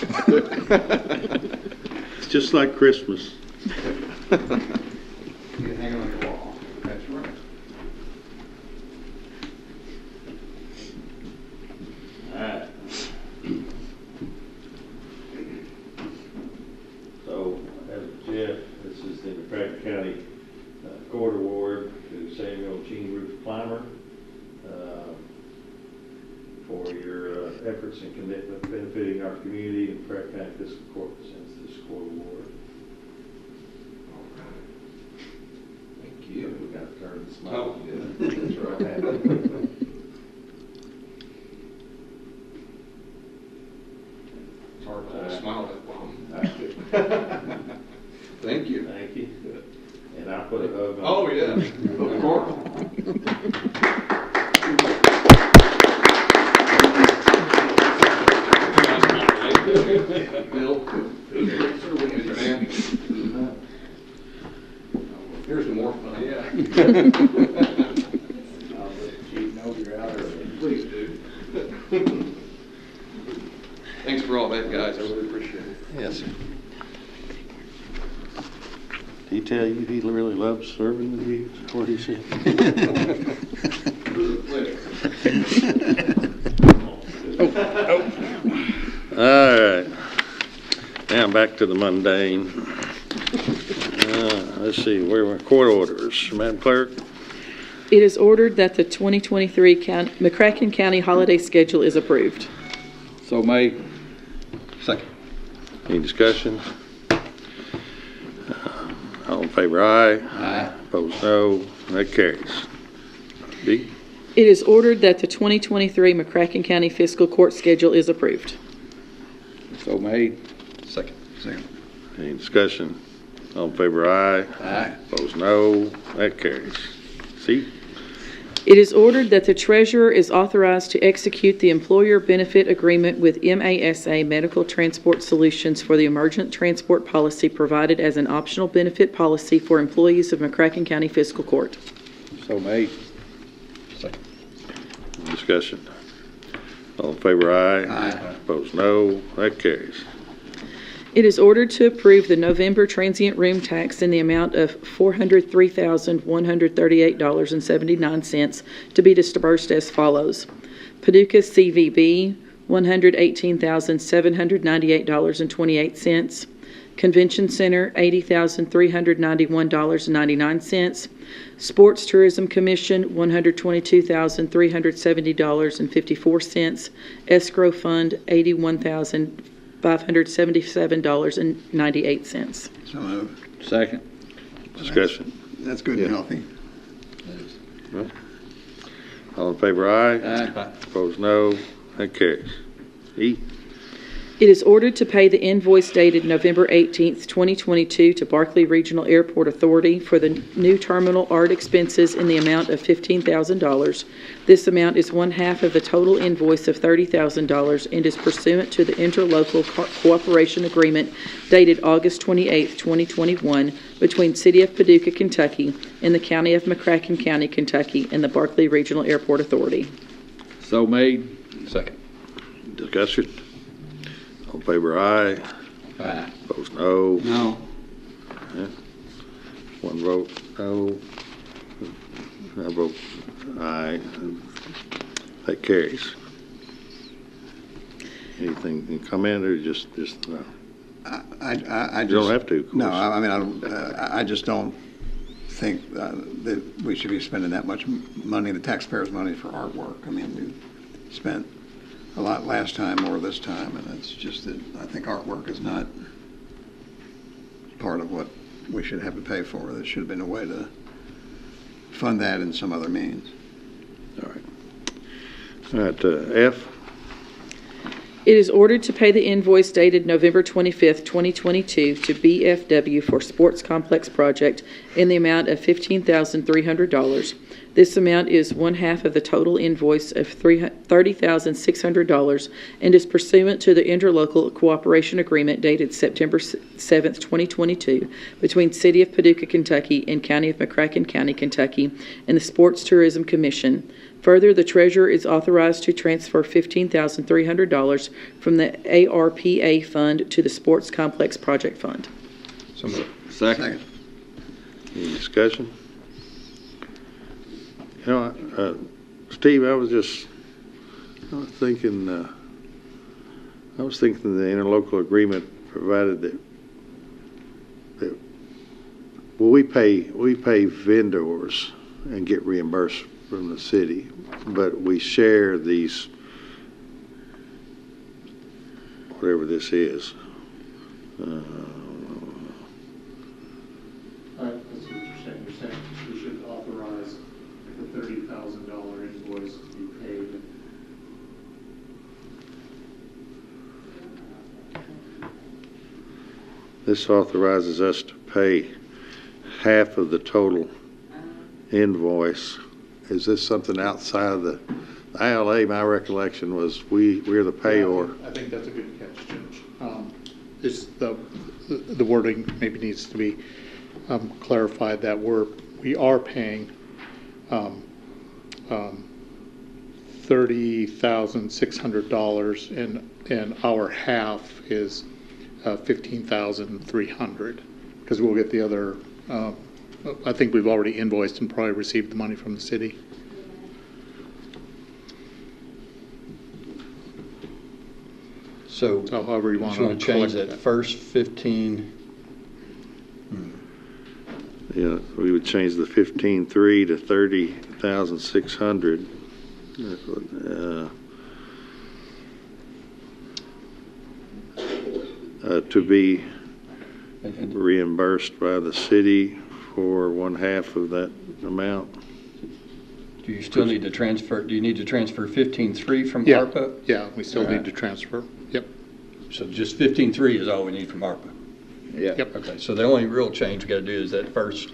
It's just like Christmas. You hang on your wall. That's right. All right. So, as Jeff, this is the McCracken County Court Award to Samuel Gene Ruth Clymer for your efforts and commitment benefiting our community, and McCracken County Fiscal Court presents this court award. Thank you. We got to turn the smile. Oh, yeah. That's right. It's hard to smile that long. Thank you. Thank you. And I'll put a hug on. Oh, yeah. Of course. Bill, here's the more fun. Yeah. I'll let you know you're out early. Please do. Thanks for all that, guys. I really appreciate it. Yes, sir. Did he tell you he really loves serving with you? That's what he said. All right. Now back to the mundane. Let's see, where were court orders? Madam Clerk? It is ordered that the 2023 McCracken County holiday schedule is approved. So made. Second. Any discussion? All in favor, aye. Aye. Opposed, no. That carries. D? It is ordered that the 2023 McCracken County Fiscal Court schedule is approved. So made. Second. Any discussion? All in favor, aye. Aye. Opposed, no. That carries. C? It is ordered that the treasurer is authorized to execute the employer benefit agreement with MASA Medical Transport Solutions for the emergent transport policy provided as an optional benefit policy for employees of McCracken County Fiscal Court. So made. Second. Discussion. All in favor, aye. Aye. Opposed, no. That carries. It is ordered to approve the November transient room tax in the amount of $403,138.79 to be dispersed as follows. Paducah CVB, $118,798.28. Convention Center, $80,391.99. Sports Tourism Commission, $122,370.54. Escrow Fund, $81,577.98. So moved. Second. Discussion. That's good and healthy. All in favor, aye. Aye. Opposed, no. That carries. E. It is ordered to pay the invoice dated November 18th, 2022 to Barkley Regional Airport Authority for the new terminal art expenses in the amount of $15,000. This amount is one half of the total invoice of $30,000 and is pursuant to the interlocal cooperation agreement dated August 28th, 2021 between City of Paducah, Kentucky and the County of McCracken County, Kentucky and the Barkley Regional Airport Authority. So made. Second. Discussion. All in favor, aye. Aye. Opposed, no. No. One vote, no. I vote aye. That carries. Anything, any comment or just no? I You don't have to, of No, course. I mean, I just don't think that we should be spending that much money, the taxpayers' money, for artwork. I mean, we spent a lot last time, more this time, and it's just that I think artwork is not part of what we should have to pay for. There should have been a way to fund that in some other means. All right, F. It is ordered to pay the invoice dated November 25th, 2022 to BFW for Sports Complex Project in the amount of $15,300. This amount is one half of the total invoice of $30,600 and is pursuant to the interlocal cooperation agreement dated September 7th, 2022 between City of Paducah, Kentucky and County of McCracken County, Kentucky and the Sports Tourism Commission. Further, the treasurer is authorized to transfer $15,300 from the ARPA fund to the Sports Complex Project Fund. So moved. Second. Any discussion? You know, Steve, I was thinking the interlocal agreement provided that we pay vendors and get reimbursed from the city, but we share these, whatever this is. That's what you're saying. You're saying we should authorize the $30,000 invoice to be paid. This authorizes us to pay half of the total invoice. Is this something outside of the ILA? My recollection was we're the payor. I think that's a good catch, Judge. The wording maybe needs to be clarified that we are paying $30,600 and our half is $15,300 because we'll get the other. I think we've already invoiced and probably received the money from the city. So However you want just want to to change collect that first 15. Yeah, we would change the 15,300 to 30,600. To be reimbursed by the city for one half of that amount. Do you still need to transfer? Do you need to transfer 15.3 from Yeah. ARPA? Yeah, we still All need right. to transfer. Yep. So just 15.3 is all we need from ARPA. Yeah. Yep. Okay. So the only real change we got to do is that first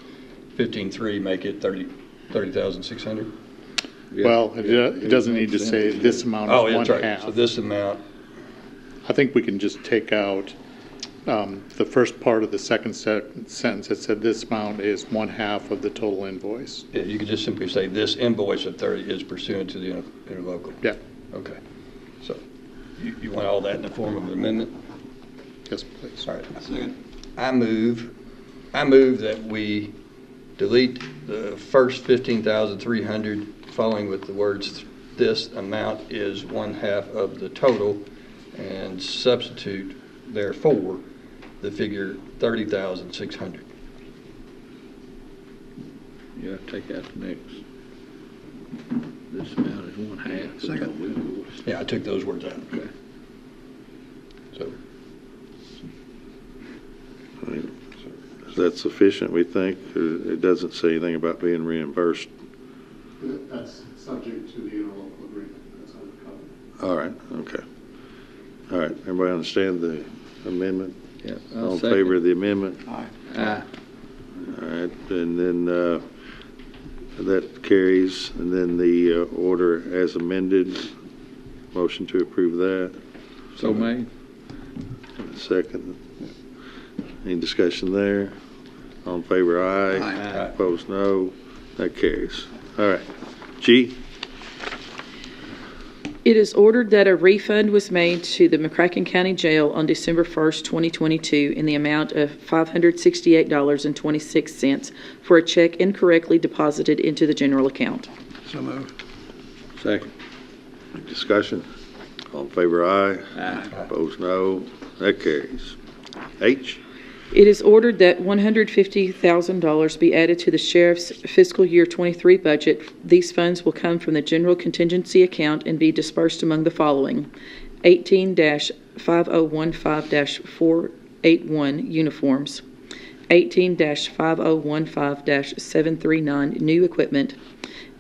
15.3, make it 30,600. Well, it doesn't need to say this amount Oh, is one that's right. half. So this amount. I think we can just take out the first part of the second sentence that said this amount is one half of the total invoice. Yeah, you could just simply say this invoice of 30 is pursuant to the interlocal. Yeah. Okay. So you want all that in the form of an amendment? Yes, please. All right. I move that we delete the first 15,300 following with the words this amount is one half of the total and substitute therefore the figure 30,600. Yeah, take out the next. This amount is one half. Second. Yeah, I took those words out. Okay. So, I mean, is that sufficient, we think? Or it doesn't say anything about being reimbursed. That's subject to the interlocal agreement. That's undercovered. All right, okay. All right, everybody understand the amendment? Yeah. All in favor of the amendment? Aye. Aye. All right, and then that carries, and then the order as amended, motion to approve that. So made. Second. Any discussion there? All in favor, aye. Aye. Opposed, no. That carries. All right. G? It is ordered that a refund was made to the McCracken County Jail on December 1st, 2022 in the amount of $568.26 for a check incorrectly deposited into the general account. So moved. Second. Discussion? All in favor, aye. Aye. Opposed, no. That carries. H? It is ordered that $150,000 be added to the Sheriff's fiscal year 23 budget. These funds will come from the general contingency account and be dispersed among the following: 18-5015-481 uniforms, 18-5015-739 new equipment,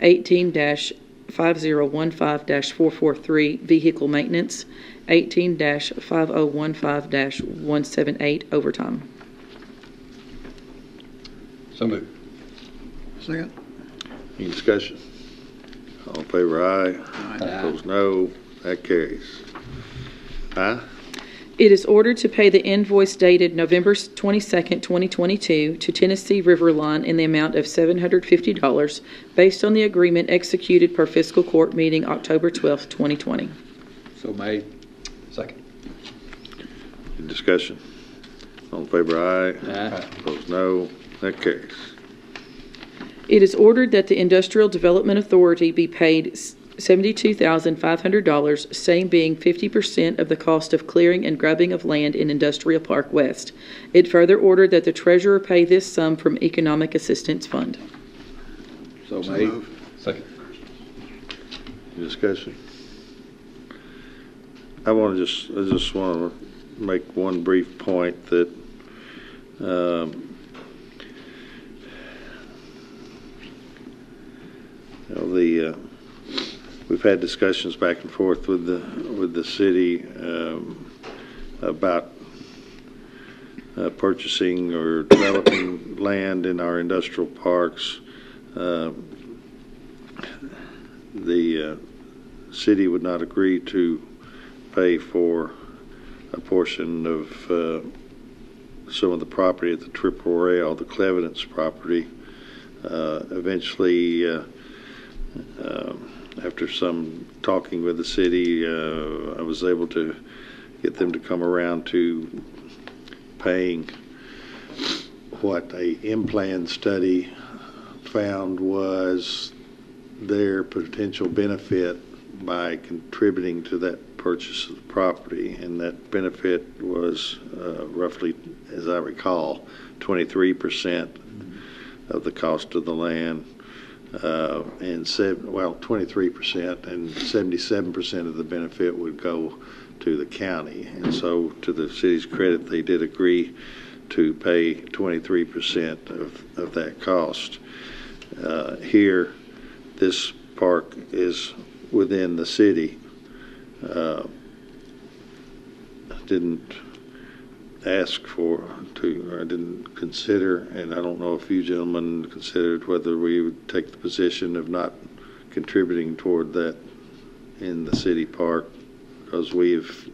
18-5015-443 vehicle maintenance, 18-5015-178 overtime. so moved. Second. Any discussion? All in favor, aye. Opposed, no. That carries. Aye? It is ordered to pay the invoice dated November 22nd, 2022 to Tennessee River Line in the amount of $750 based on the agreement executed per fiscal court meeting October 12th, 2020. So made. Second. Any discussion? All in favor, aye. Aye. Opposed, no. That carries. It is ordered that the Industrial Development Authority be paid $72,500, same being 50% of the cost of clearing and grubbing of land in Industrial Park West. It further ordered that the treasurer pay this sum from Economic Assistance Fund. So So made. moved. Second. Any discussion? I just want to make one brief point that we've had discussions back and forth with the city about purchasing or developing land in our industrial parks. The city would not agree to pay for a portion of some of the property at the Triple Rail, the Clevidence property. Eventually, after some talking with the city, I was able to get them to come around to paying what a in-plan study found was their potential benefit by contributing to that purchase of the property, and that benefit was roughly, as I recall, 23% of the cost of the land, and 23%, and 77% of the benefit would go to the county. And so, to the city's credit, they did agree to pay 23% of that cost. Here, this park is within the city. I didn't ask for or I didn't consider, and I don't know if you gentlemen considered whether we would take the position of not contributing toward that in the city park, because we've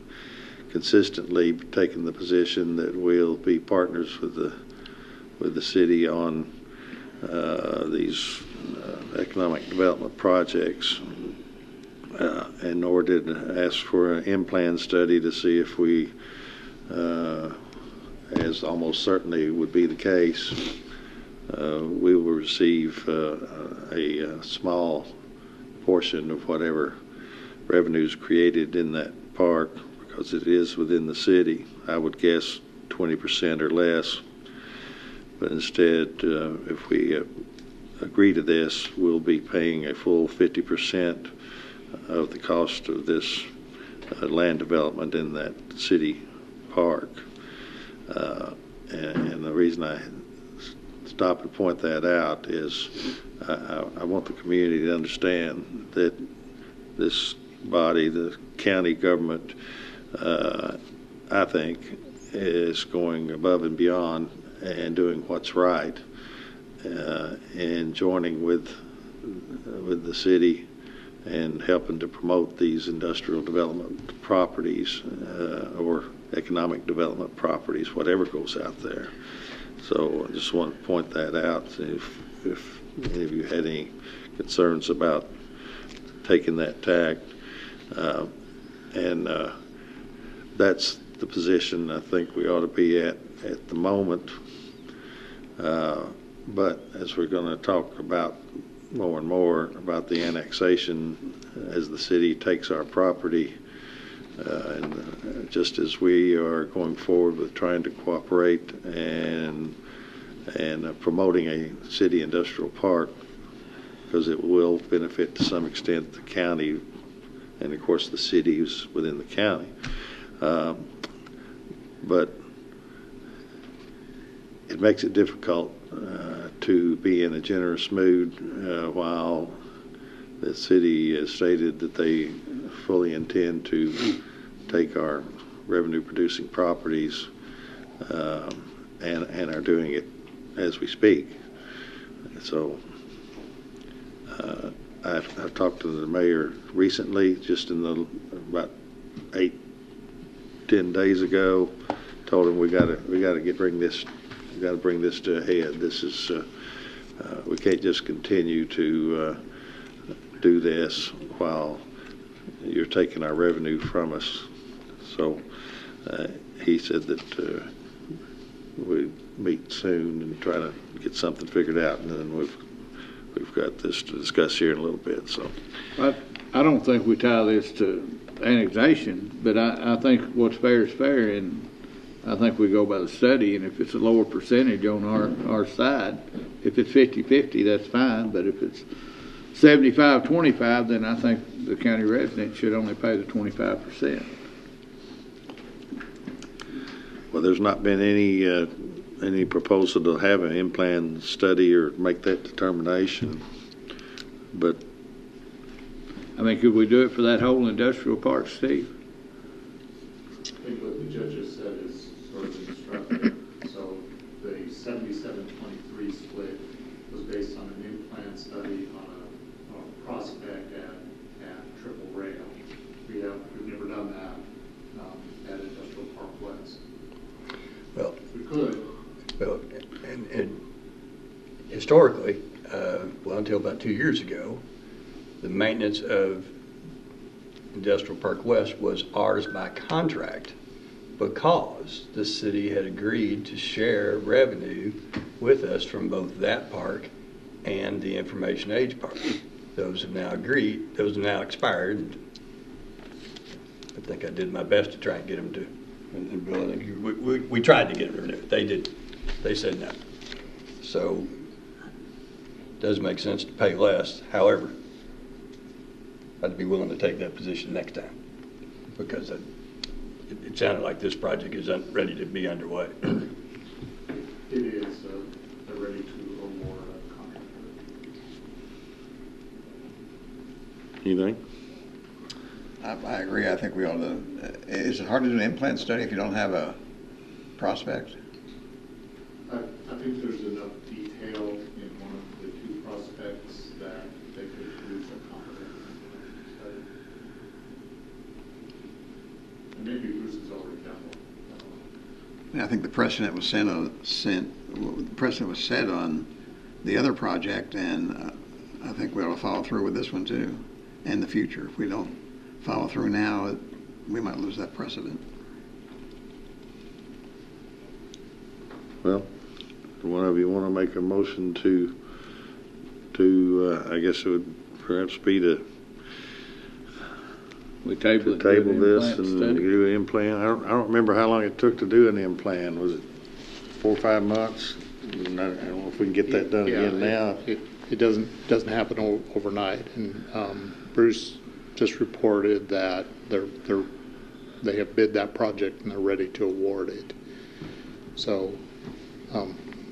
consistently taken the position that we'll be partners with the city on these economic development projects, and nor did ask for an in-plan study to see if we, as almost certainly would be the case, we will receive a small portion of whatever revenues created in that park, because it is within the city. I would guess 20% or less. But instead, if we agree to this, we'll be paying a full 50% of the cost of this land development in that city park. And the reason I stop and point that out is I want the community to understand that this body, the county government, I think, is going above and beyond and doing what's right, and joining with the city and helping to promote these industrial development properties or economic development properties, whatever goes out there. So I just want to point that out. If any of you had any concerns about taking that tack, and that's the position I think we ought to be at the moment. But as we're going to talk about more and more about the annexation as the city takes our property, and just as we are going forward with trying to cooperate and promoting a city industrial park, because it will benefit to some extent the county and of course the cities within the county. But it makes it difficult to be in a generous mood while the city has stated that they fully intend to take our revenue-producing properties and are doing it as we speak. So I've talked to the mayor recently, just in about 8-10 days ago. Told him we got to bring this to a head. This is we can't just continue to do this while you're taking our revenue from us. So he said that we meet soon and try to get something figured out, and then we've got this to discuss here in a little bit. So I don't think we tie this to annexation, but I think what's fair is fair, and I think we go by the study, and if it's a lower percentage on our side, if it's 50-50, that's fine, but if it's 75-25, then I think the county resident should only pay the 25%. Well, there's not been any proposal to have an in-plan study or make that determination, but I mean, could we do it for that whole industrial park, Steve? I think what the judge just said is sort of instructive. So the 77-23 split was based on a new plan study on a prospect at Triple Rail. We've never done that at Industrial Park West. Well, We could. well, and historically, well, until about 2 years ago, the maintenance of Industrial Park West was ours by contract because the city had agreed to share revenue with us from both that park and the Information Age Park. Those have now expired. I think I did my best to try and get them to, and Bill, I think we tried to get them to renew it. They said no. So it does make sense to pay less. However, I'd be willing to take that position next time because it sounded like this project is ready to be underway. It is. They're ready to award a contract. anything? I agree. I think we ought to. Is it hard to do an implant study if you don't have a prospect? I think there's enough detail in one of the two prospects that they could produce a comprehensive study. And maybe Bruce has already done one. I think the precedent was set on the other project, and I think we ought to follow through with this one too, in the future. If we don't follow through now, we might lose that precedent. Well, one of you want to make a motion to I guess it would perhaps be to We table it. Table this implant and study. do an implant. I don't remember how long it took to do an implant. Was it 4 or 5 months? And I don't know if we can get that done Yeah, again now. It doesn't happen overnight. And Bruce just reported that they have bid that project and they're ready to award it. So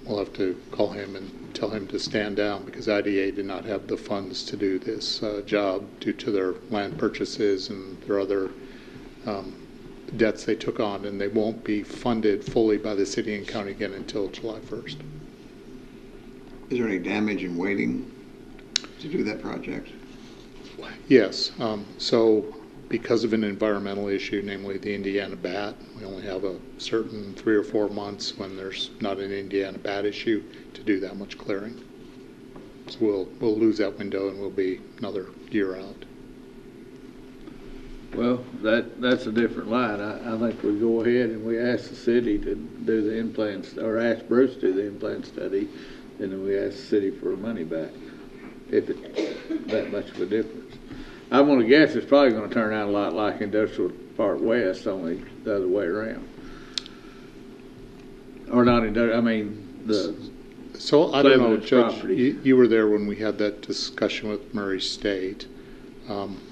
we'll have to call him and tell him to stand down because IDA did not have the funds to do this job due to their land purchases and their other debts they took on, and they won't be funded fully by the city and county again until July 1st. Is there any damage in waiting to do that project? Yes. So because of an environmental issue, namely the Indiana bat, we only have a certain 3 or 4 months when there's not an Indiana bat issue to do that much clearing. So we'll lose that window and we'll be another year out. Well, that's a different line. I think we go ahead and we ask the city to do the implants, or ask Bruce to do the implant study, and then we ask the city for money back, if it's that much of a difference. I'm going to guess it's probably going to turn out a lot like Industrial Park West, only the other way around. Or not industrial, I mean, So I don't know, Cleveland Judge, property. you were there when we had that discussion with Murray State.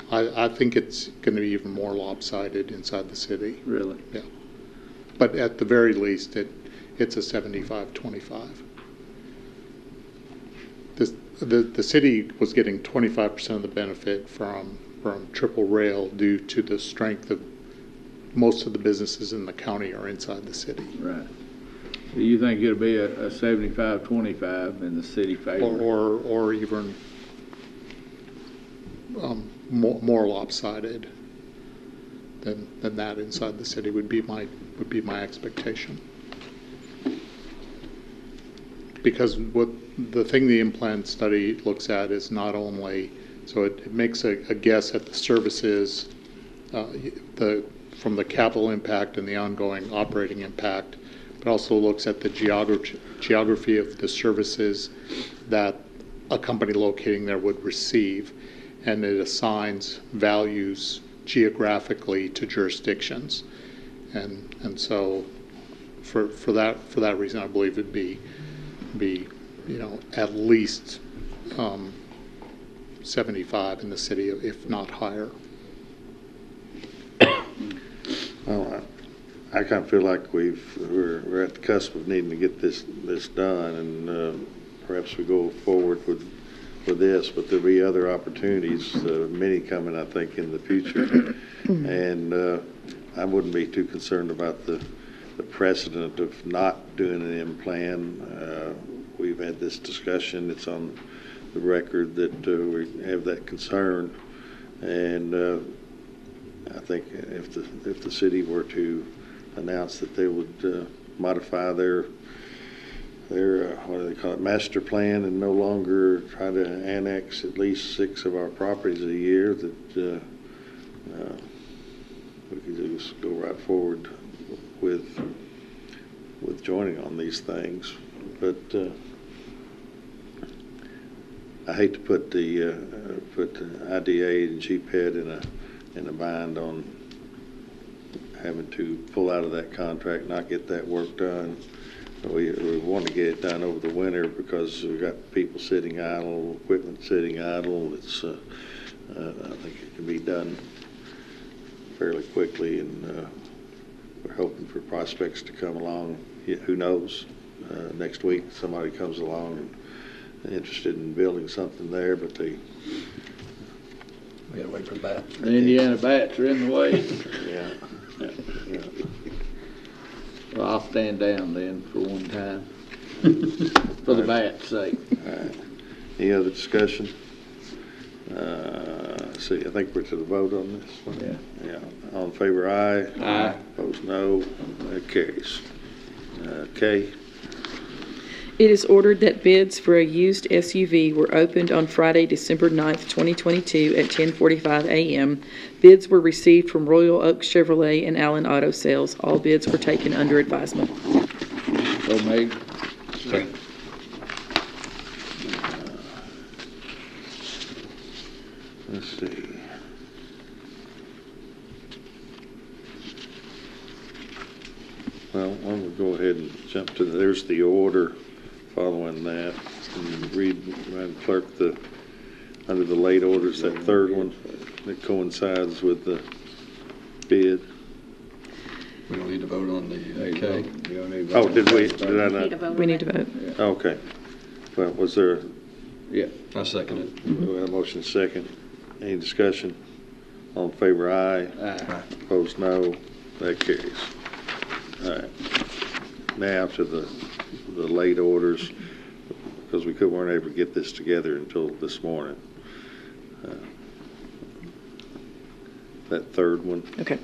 I think it's going to be even more lopsided inside the city. really. Yeah. But at the very least, it's a 75-25. The city was getting 25% of the benefit from triple rail due to the strength of most of the businesses in the county are inside the city. Right. So you think it'll be a 75-25 in the city favor? Or even more lopsided than that inside the city would be my expectation. Because what the thing the implant study looks at is not only, so it makes a guess at the services, from the capital impact and the ongoing operating impact, but also looks at the geography of the services that a company locating there would receive, and it assigns values geographically to jurisdictions, and so for that reason, I believe it'd be at least 75 in the city, if not higher. Well, I kind of feel like we're at the cusp of needing to get this done, and perhaps we go forward with this, but there'll be other opportunities, many coming, I think, in the future. And I wouldn't be too concerned about the precedent of not doing an implant. We've had this discussion. It's on the record that we have that concern. And I think if the city were to announce that they would modify their what do they call it, master plan, and no longer try to annex at least 6 of our properties a year, that we could just go right forward with joining on these things. But I hate to put the IDA and GPED in a bind on having to pull out of that contract, not get that work done. We want to get it done over the winter because we've got people sitting idle, equipment sitting idle. It's I think it can be done fairly quickly, and we're hoping for prospects to come along. Who knows? Next week somebody comes along and interested in building something there, but We gotta wait for the bat. The Indiana bats are in the way. yeah. Well, I'll stand down then for one time, for the bat's sake. All right. Any other discussion? See, I think we're to the vote on this one. Yeah. Yeah. All in favor, aye. Aye. Opposed, no. That carries. Okay. It is ordered that bids for a used SUV were opened on Friday, December 9th, 2022 at 10:45 a.m. Bids were received from Royal Oak Chevrolet and Allen Auto Sales. All bids were taken under advisement. So made. Let's see. jump to, there's the order following that. And read, Madam Clerk, under the late orders, that third one that coincides with the bid. We don't need to vote on the K. Oh, did I not? We need to vote. Okay. Well, was there I second it. we have a motion second? Any discussion? All in favor, aye. Aye. Opposed, no. That carries. All right. Now to the late orders, because we weren't able to get this together until this morning. That third one. Okay.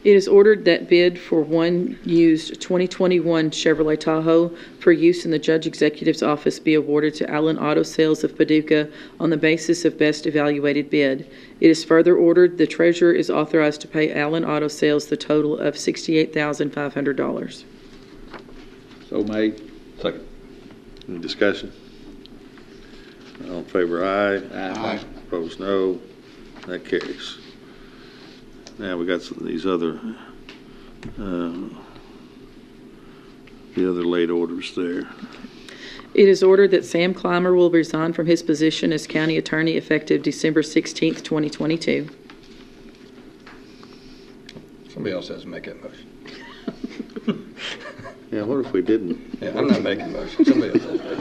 It is ordered that bid for one used 2021 Chevrolet Tahoe for use in the Judge Executive's office be awarded to Allen Auto Sales of Paducah on the basis of best evaluated bid. It is further ordered the treasurer is authorized to pay Allen Auto Sales the total of $68,500. So made. Second. Any discussion? All in favor, aye. Aye. Opposed, no. That carries. Now we got some of these other, the other late orders there. It is ordered that Sam Clymer will resign from his position as county attorney effective December 16th, 2022. Somebody else has to make that motion. Yeah, what if we didn't? Yeah, I'm not making the motion. Somebody else has to.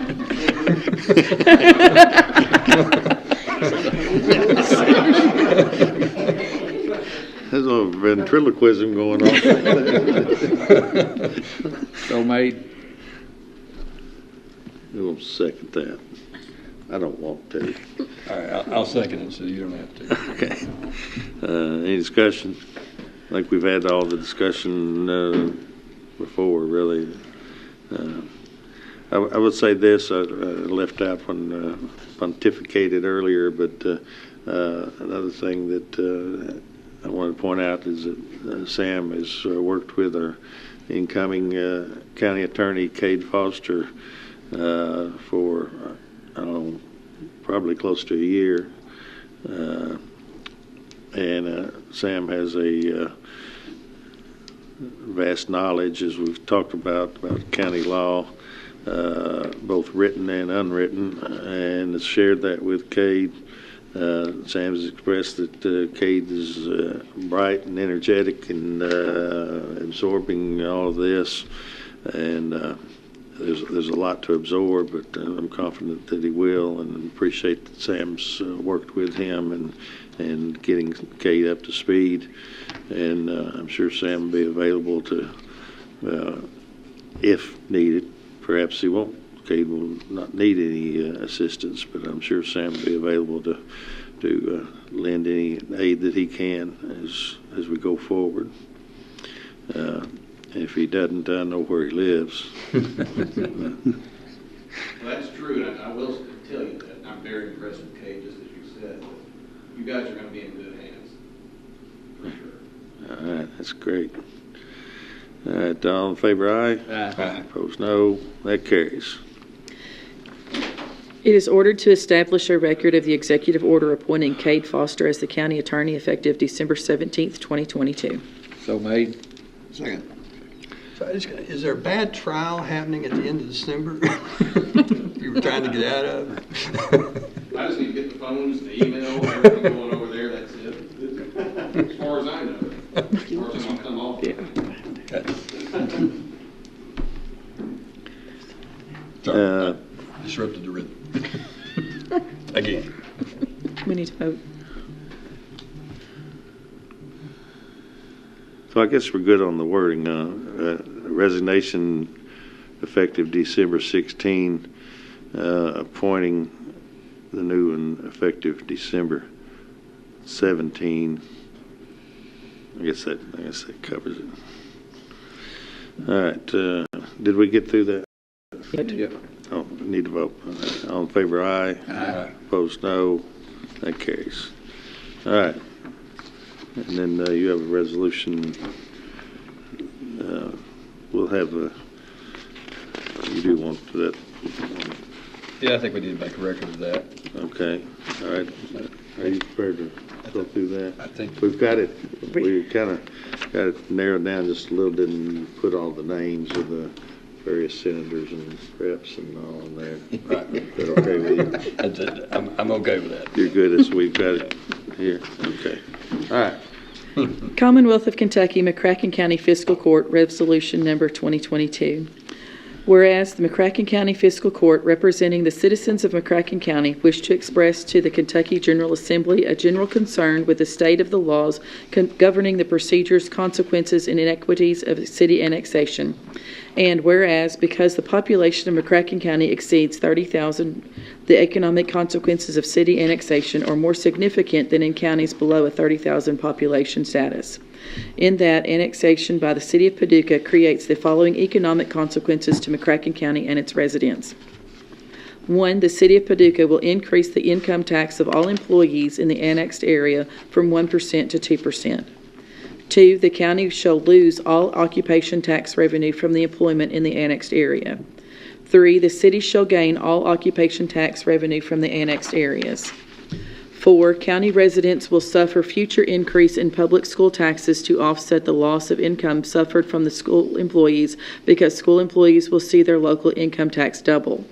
There's a little ventriloquism going on. So made. We'll second that. I don't want to. All right, I'll second it so you don't have to. Okay. Any discussion? I think we've had all the discussion before, really. I would say this, I left out when pontificated earlier, but another thing that I want to point out is that Sam has worked with our incoming county attorney, Cade Foster, for, I don't know, probably close to a year. And Sam has a vast knowledge, as we've talked about county law, both written and unwritten, and has shared that with Cade. Sam has expressed that Cade is bright and energetic and absorbing all of this, and there's a lot to absorb, but I'm confident that he will, and appreciate that Sam's worked with him and getting Cade up to speed, and I'm sure Sam will be available to, if needed. Perhaps he won't. Cade will not need any assistance, but I'm sure Sam will be available to lend any aid that he can as we go forward. If he doesn't, I know where he lives. Well, that's true, and I will tell you that I'm very impressed with Kate, just as you said. You guys are going to be in good hands, for sure. All right, that's great. All right, all in favor, aye. Aye. Opposed, no. That carries. It is ordered to establish a record of the executive order appointing Cade Foster as the county attorney effective December 17th, 2022. So made. Second. So is there a bad trial happening at the end of December you were trying to get out of? I just need to get the phones, the email, everything going over there, that's it. As far as I know. As far as I'm going to come off. Sorry, I disrupted the rhythm. Again. We need to vote. So I guess we're good on the wording. Resignation effective December 16, appointing the new one effective December 17. I guess that covers it. All right. Did we get through that? Yep. Oh, we need to vote. All in favor, aye. Aye. Opposed, no. That carries. All right. And then you have a resolution. We'll have a, you do want that. Yeah, I think we need to make a record of that. Okay. All right. Are you prepared to go through that? I think We've got it. We kind of got it narrowed down just a little, didn't put all the names of the various senators and reps and all in there. Right. Is that okay with you? I'm okay with that. You're good as we've got it here? Okay. All right. Commonwealth of Kentucky, McCracken County Fiscal Court, Resolution Number 2022. Whereas the McCracken County Fiscal Court, representing the citizens of McCracken County, wish to express to the Kentucky General Assembly a general concern with the state of the laws governing the procedures, consequences, and inequities of city annexation. And whereas, because the population of McCracken County exceeds 30,000, the economic consequences of city annexation are more significant than in counties below a 30,000 population status. In that, annexation by the city of Paducah creates the following economic consequences to McCracken County and its residents. 1, the city of Paducah will increase the income tax of all employees in the annexed area from 1% to 2%. 2, the county shall lose all occupation tax revenue from the employment in the annexed area. 3, the city shall gain all occupation tax revenue from the annexed areas. 4, county residents will suffer future increase in public school taxes to offset the loss of income suffered from the school employees because school employees will see their local income tax double.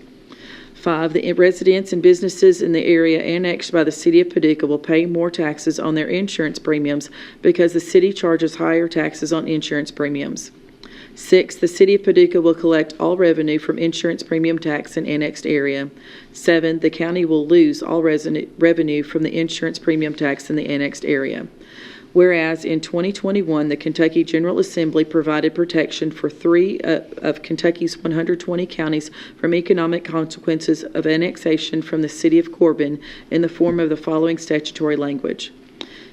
5, the residents and businesses in the area annexed by the city of Paducah will pay more taxes on their insurance premiums because the city charges higher taxes on insurance premiums. 6, the city of Paducah will collect all revenue from insurance premium tax in annexed area. 7, the county will lose all revenue from the insurance premium tax in the annexed area. Whereas in 2021, the Kentucky General Assembly provided protection for 3 of Kentucky's 120 counties from economic consequences of annexation from the city of Corbin in the form of the following statutory language.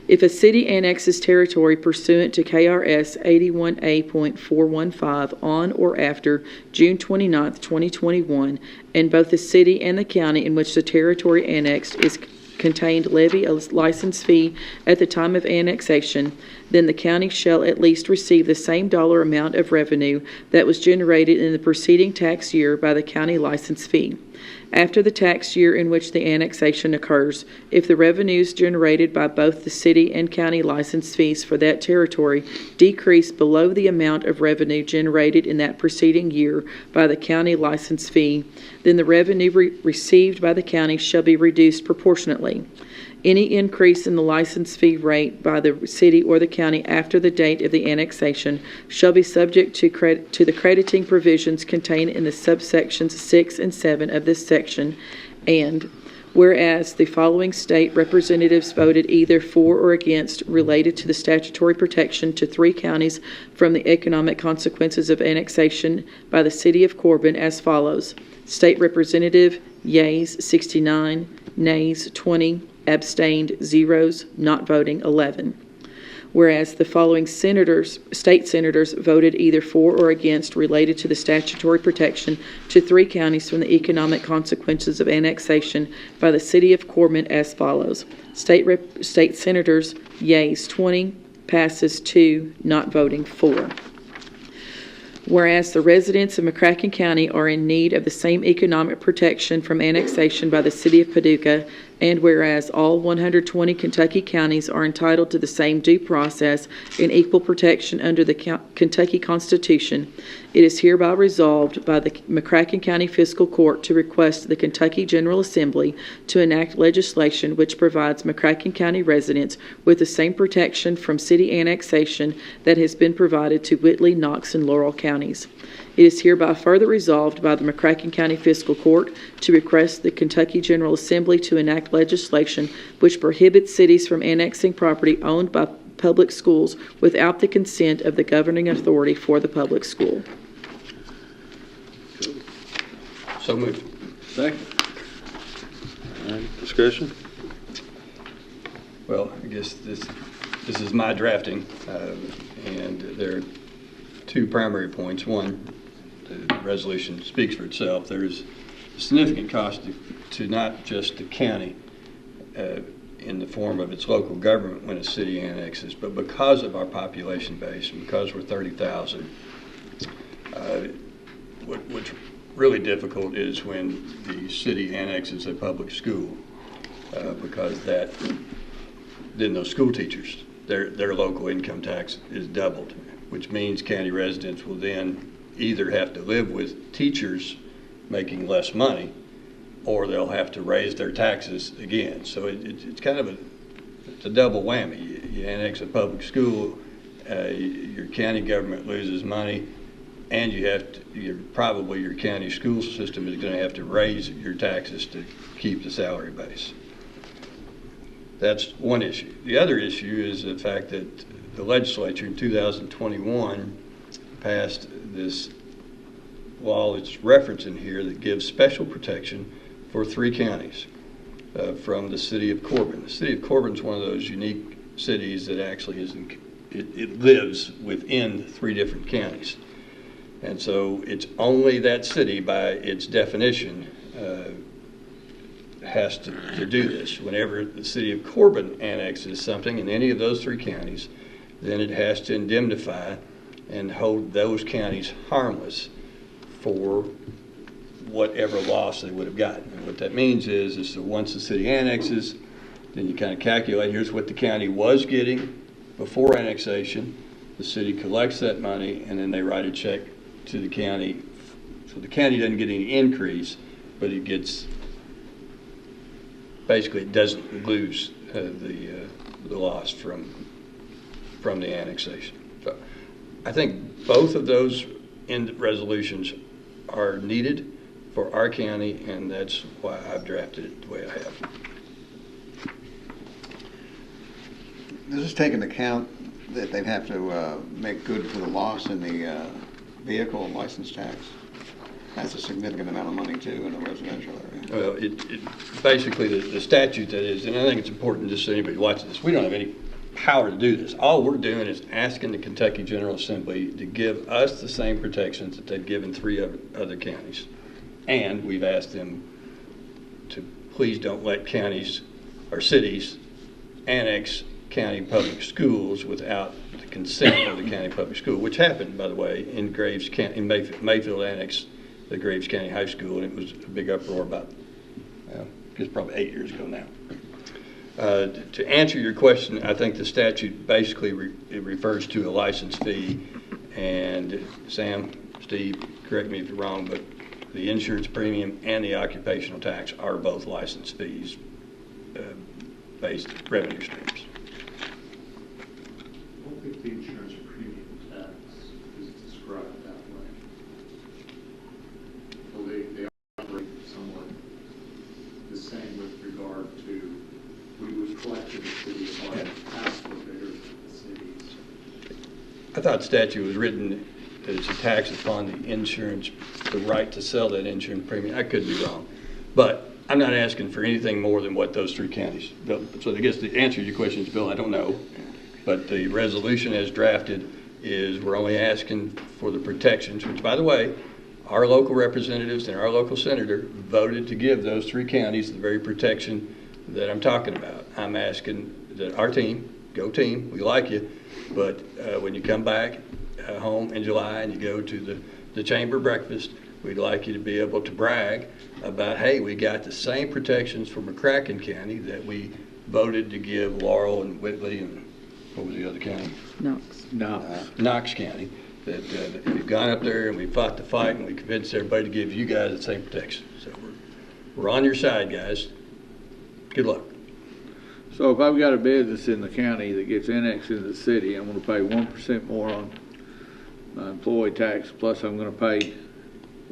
If a city annexes territory pursuant to KRS 81A.415 on or after June 29, 2021, and both the city and the county in which the territory annexed is contained levy a license fee at the time of annexation, then the county shall at least receive the same dollar amount of revenue that was generated in the preceding tax year by the county license fee. After the tax year in which the annexation occurs, if the revenues generated by both the city and county license fees for that territory decrease below the amount of revenue generated in that preceding year by the county license fee, then the revenue received by the county shall be reduced proportionately. Any increase in the license fee rate by the city or the county after the date of the annexation shall be subject to the crediting provisions contained in the subsections 6 and 7 of this section. And whereas the following state representatives voted either for or against related to the statutory protection to 3 counties from the economic consequences of annexation by the city of Corbin as follows. State Representative, yeas 69, nays 20, abstained 0, not voting 11. Whereas the following state senators voted either for or against related to the statutory protection to 3 counties from the economic consequences of annexation by the city of Corbin as follows. State senators, yeas 20, passes 2, not voting 4. Whereas the residents of McCracken County are in need of the same economic protection from annexation by the city of Paducah, and whereas all 120 Kentucky counties are entitled to the same due process and equal protection under the Kentucky Constitution, it is hereby resolved by the McCracken County Fiscal Court to request the Kentucky General Assembly to enact legislation which provides McCracken County residents with the same protection from city annexation that has been provided to Whitley, Knox, and Laurel counties. It is hereby further resolved by the McCracken County Fiscal Court to request the Kentucky General Assembly to enact legislation which prohibits cities from annexing property owned by public schools without the consent of the governing authority for the public school. So moved. Second. All right, discussion? Well, I guess this is my drafting, and there are 2 primary points. One, the resolution speaks for itself. There's significant cost to not just the county in the form of its local government when a city annexes, but because of our population base and because we're 30,000, what's really difficult is when the city annexes a public school, because then those school teachers, their local income tax is doubled, which means county residents will then either have to live with teachers making less money, or they'll have to raise their taxes again. So it's kind of it's a double whammy. You annex a public school, your county government loses money, and your county school system is going to have to raise your taxes to keep the salary base. That's one issue. The other issue is the fact that the legislature in 2021 passed this law that's referenced in here that gives special protection for 3 counties from the city of Corbin. The city of Corbin is one of those unique cities that actually it lives within 3 different counties. And so it's only that city by its definition has to do this. Whenever the city of Corbin annexes something in any of those 3 counties, then it has to indemnify and hold those counties harmless for whatever loss they would have gotten. And what that means is that once the city annexes, then you kind of calculate, here's what the county was getting before annexation. The city collects that money, and then they write a check to the county. So the county doesn't get any increase, but it gets, basically it doesn't lose the loss from the annexation. So I think both of those resolutions are needed for our county, and that's why I've drafted it the way I have. Does this take into account that they'd have to make good for the loss in the vehicle and license tax? That's a significant amount of money, too, in a residential area. Well, it basically, the statute that is, and I think it's important just so anybody watching this, we don't have any power to do this. All we're doing is asking the Kentucky General Assembly to give us the same protections that they've given 3 other counties. And we've asked them to please don't let counties or cities annex county public schools without the consent of the county public school, which happened, by the way, in Graves County. In Mayfield annexed the Graves County High School, and it was a big uproar about, it's probably 8 years ago now. To answer your question, I think the statute basically it refers to a license fee, and Sam, Steve, correct me if you're wrong, but the insurance premium and the occupational tax are both license fees based revenue streams. I don't think the insurance premium tax is described that way. Well, they operate somewhat the same with regard to, we would collect in the city of our tax forfeiters in the cities. I thought statute was written as a tax upon the insurance, the right to sell that insurance premium. I could be wrong, but I'm not asking for anything more than what those 3 counties built. So I guess the answer to your question is, Bill, I don't know, but the resolution as drafted is we're only asking for the protections, which, by the way, our local representatives and our local senator voted to give those 3 counties the very protection that I'm talking about. I'm asking that our team, go team, we like you, but when you come back home in July and you go to the chamber breakfast, we'd like you to be able to brag about, hey, we got the same protections for McCracken County that we voted to give Laurel and Whitley and what was the other county? Knox County. That we've gone up there and we fought the fight and we convinced everybody to give you guys the same protection. So we're on your side, guys. Good luck. So if I've got a business in the county that gets annexed into the city, I'm going to pay 1% more on my employee tax, plus I'm going to pay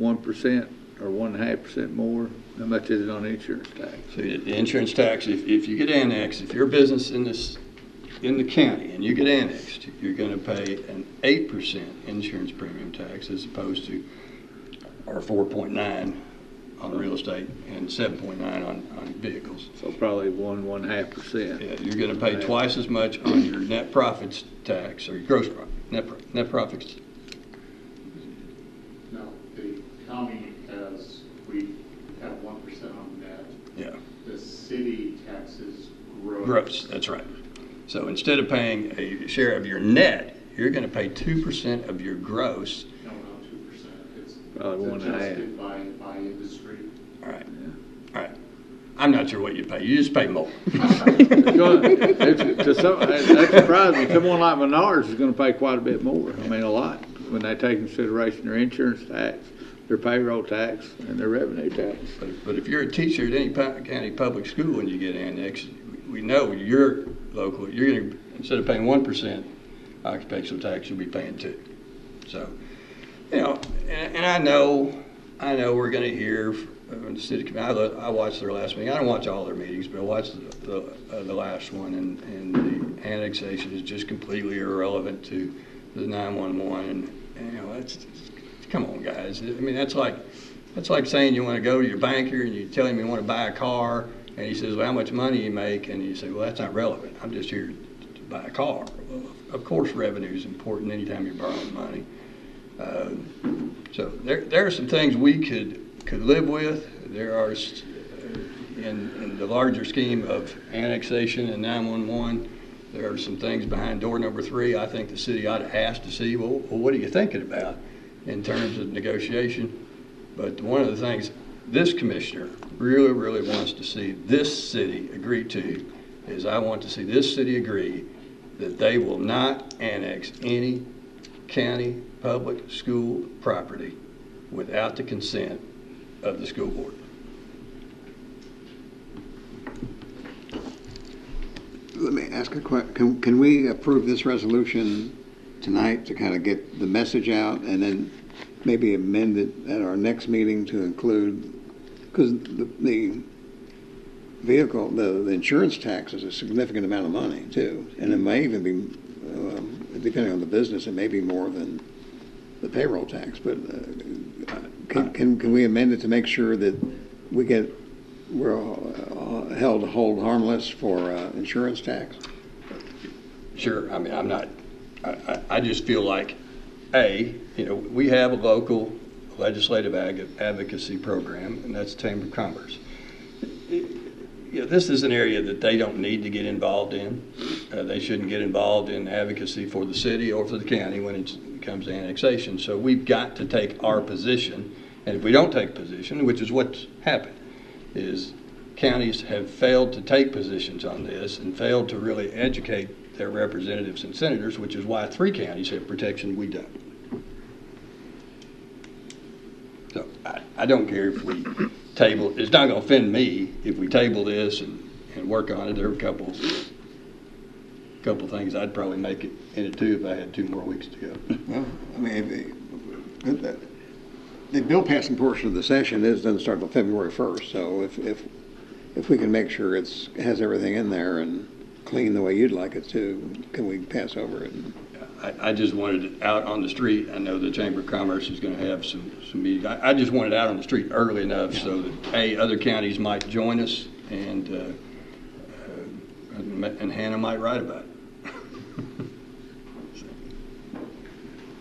1% or 1.5% more. How much is it on insurance tax? So the insurance tax, if you get annexed, if your business in the county and you get annexed, you're going to pay an 8% insurance premium tax as opposed to our 4.9 on real estate and 7.9 on vehicles. So probably 1.5%. Yeah, you're going to pay twice as much on your net profits tax or your gross profit, net profits. No, the county has, we have 1% on net. Yeah. The city taxes gross. Gross, that's right. So instead of paying a share of your net, you're going to pay 2% of your gross. No, not 2%. It's Probably 1.5. adjusted by industry. All right. All right. I'm not sure what you pay. You just pay more. That surprised me. Someone like Menards is going to pay quite a bit more. I mean, a lot. when they take into consideration their insurance tax, their payroll tax, and their revenue tax. But if you're a teacher at any county public school and you get annexed, we know you're local, you're going to, instead of paying 1% occupational tax, you'll be paying 2%. So, you know, and I know we're going to hear from the city committee. I watched their last meeting. I don't watch all their meetings, but I watched the last one, and the annexation is just completely irrelevant to the 911. And you know, come on, guys. I mean, that's like saying you want to go to your banker and you tell him you want to buy a car, and he says, well, how much money you make? And you say, well, that's not relevant. I'm just here to buy a car. Well, of course, revenue is important anytime you're borrowing money. So there are some things we could live with. There are, in the larger scheme of annexation and 911, there are some things behind door number 3 I think the city ought to ask to see, well, what are you thinking about in terms of negotiation? But one of the things this commissioner really, really wants to see this city agree to is I want to see this city agree that they will not annex any county public school property without the consent of the school board. Let me ask a question. Can we approve this resolution tonight to kind of get the message out and then maybe amend it at our next meeting to include, because the vehicle, the insurance tax is a significant amount of money too, and it may even be, depending on the business, it may be more than the payroll tax. But can we amend it to make sure that we're held hold harmless for insurance tax? Sure. I mean, I'm not. I just feel like, we have a local legislative advocacy program, and that's Chamber of Commerce. This is an area that they don't need to get involved in. They shouldn't get involved in advocacy for the city or for the county when it comes to annexation. So we've got to take our position, and if we don't take position, which is what's happened, is counties have failed to take positions on this and failed to really educate their representatives and senators, which is why 3 counties have protection we don't. So I don't care if we table, it's not going to offend me if we table this and work on it. There are a couple things I'd probably make it in it too if I had 2 more weeks to go. Well, I mean, the bill passing portion of the session doesn't start until February 1st. So if we can make sure it has everything in there and clean the way you'd like it to, can we pass over it? I just wanted it out on the street. I know the Chamber of Commerce is going to have some meetings. I just wanted it out on the street early enough so that, other counties might join us and Hannah might write about it.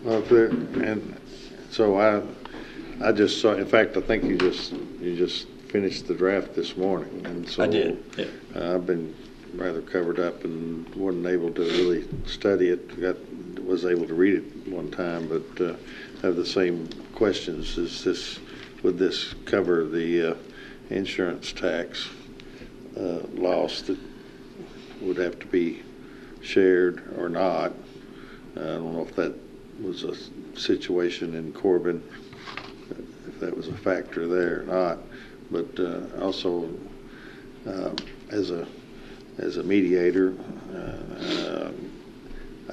Well, and so I just saw, in fact, I think you just finished the draft this morning. And so I did, yeah. I've been rather covered up and wasn't able to really study it. Was able to read it one time, but have the same questions. Would this cover the insurance tax loss that would have to be shared or not? I don't know if that was a situation in Corbin, if that was a factor there or not. But also, as a mediator,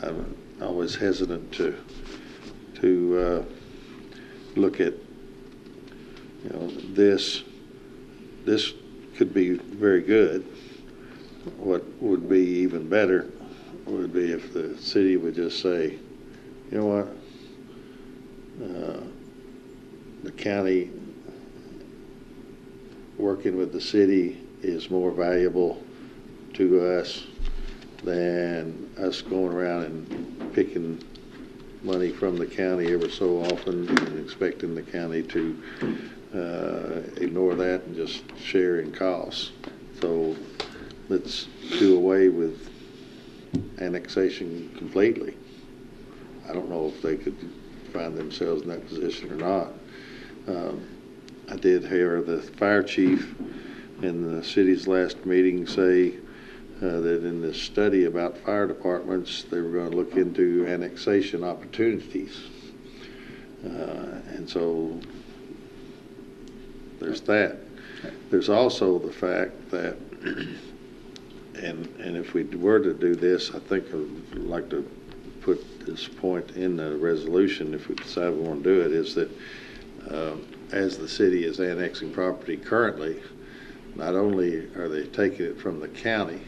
I'm always hesitant to look at, this could be very good. What would be even better would be if the city would just say, you know what, the county working with the city is more valuable to us than us going around and picking money from the county ever so often and expecting the county to ignore that and just share in costs. So let's do away with annexation completely. I don't know if they could find themselves in that position or not. I did hear the fire chief in the city's last meeting say that in this study about fire departments, they were going to look into annexation opportunities. And so there's that. There's also the fact that, and if we were to do this, I think I would like to put this point in the resolution, if we decide we want to do it, is that as the city is annexing property currently, not only are they taking it from the county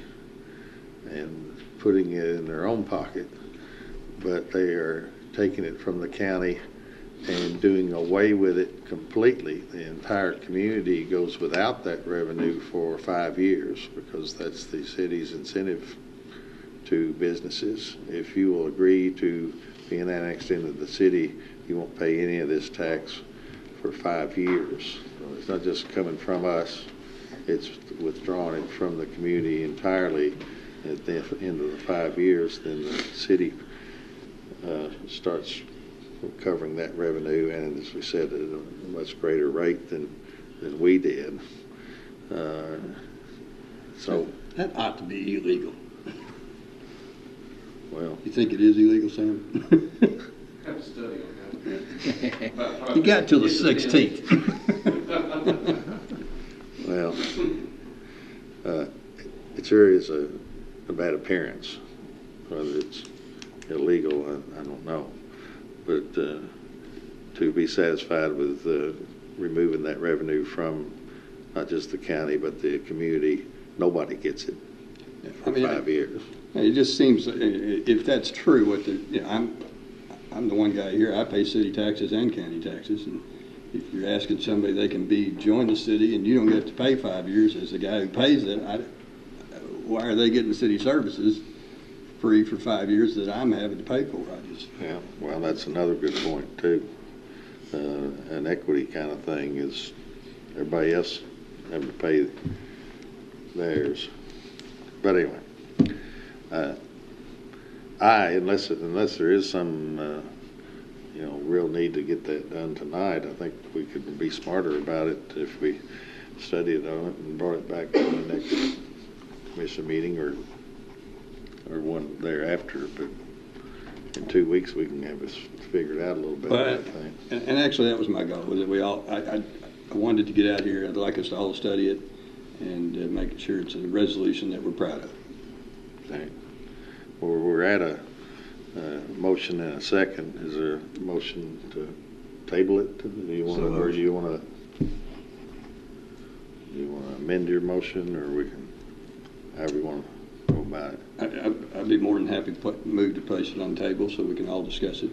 and putting it in their own pocket, but they are taking it from the county and doing away with it completely. The entire community goes without that revenue for 5 years, because that's the city's incentive to businesses. If you will agree to being annexed into the city, you won't pay any of this tax for 5 years. So it's not just coming from us, it's withdrawing it from the community entirely. At the end of the 5 years, then the city starts recovering that revenue, and as we said, at a much greater rate than we did. So That ought to be illegal. well, You think it is illegal, Sam? Have to study on that. You got till the 16th. well, it sure is a bad appearance. Whether it's illegal, I don't know. But to be satisfied with removing that revenue from not just the county but the community, nobody gets it for 5 years. It just seems, if that's true, I'm the one guy here, I pay city taxes and county taxes, and if you're asking somebody they can join the city and you don't get to pay 5 years as the guy who pays it, why are they getting city services free for 5 years that I'm having to pay for? Yeah, well, that's another good point too. An equity kind of thing is everybody else having to pay theirs. But anyway, unless there is some real need to get that done tonight, I think we could be smarter about it if we studied on it and brought it back to the next commission meeting or one thereafter. But in 2 weeks we can have this figured out a little bit. I think. And actually, that was my goal. Was that I wanted to get out here. I'd like us to all study it and make sure it's a resolution that we're proud of. Okay. Well, we're at a motion and a second. Is there a motion to table it? Do you want to amend your motion, or we can, however you want to go about it? I'd be more than happy to move to place it on the table so we can all discuss it,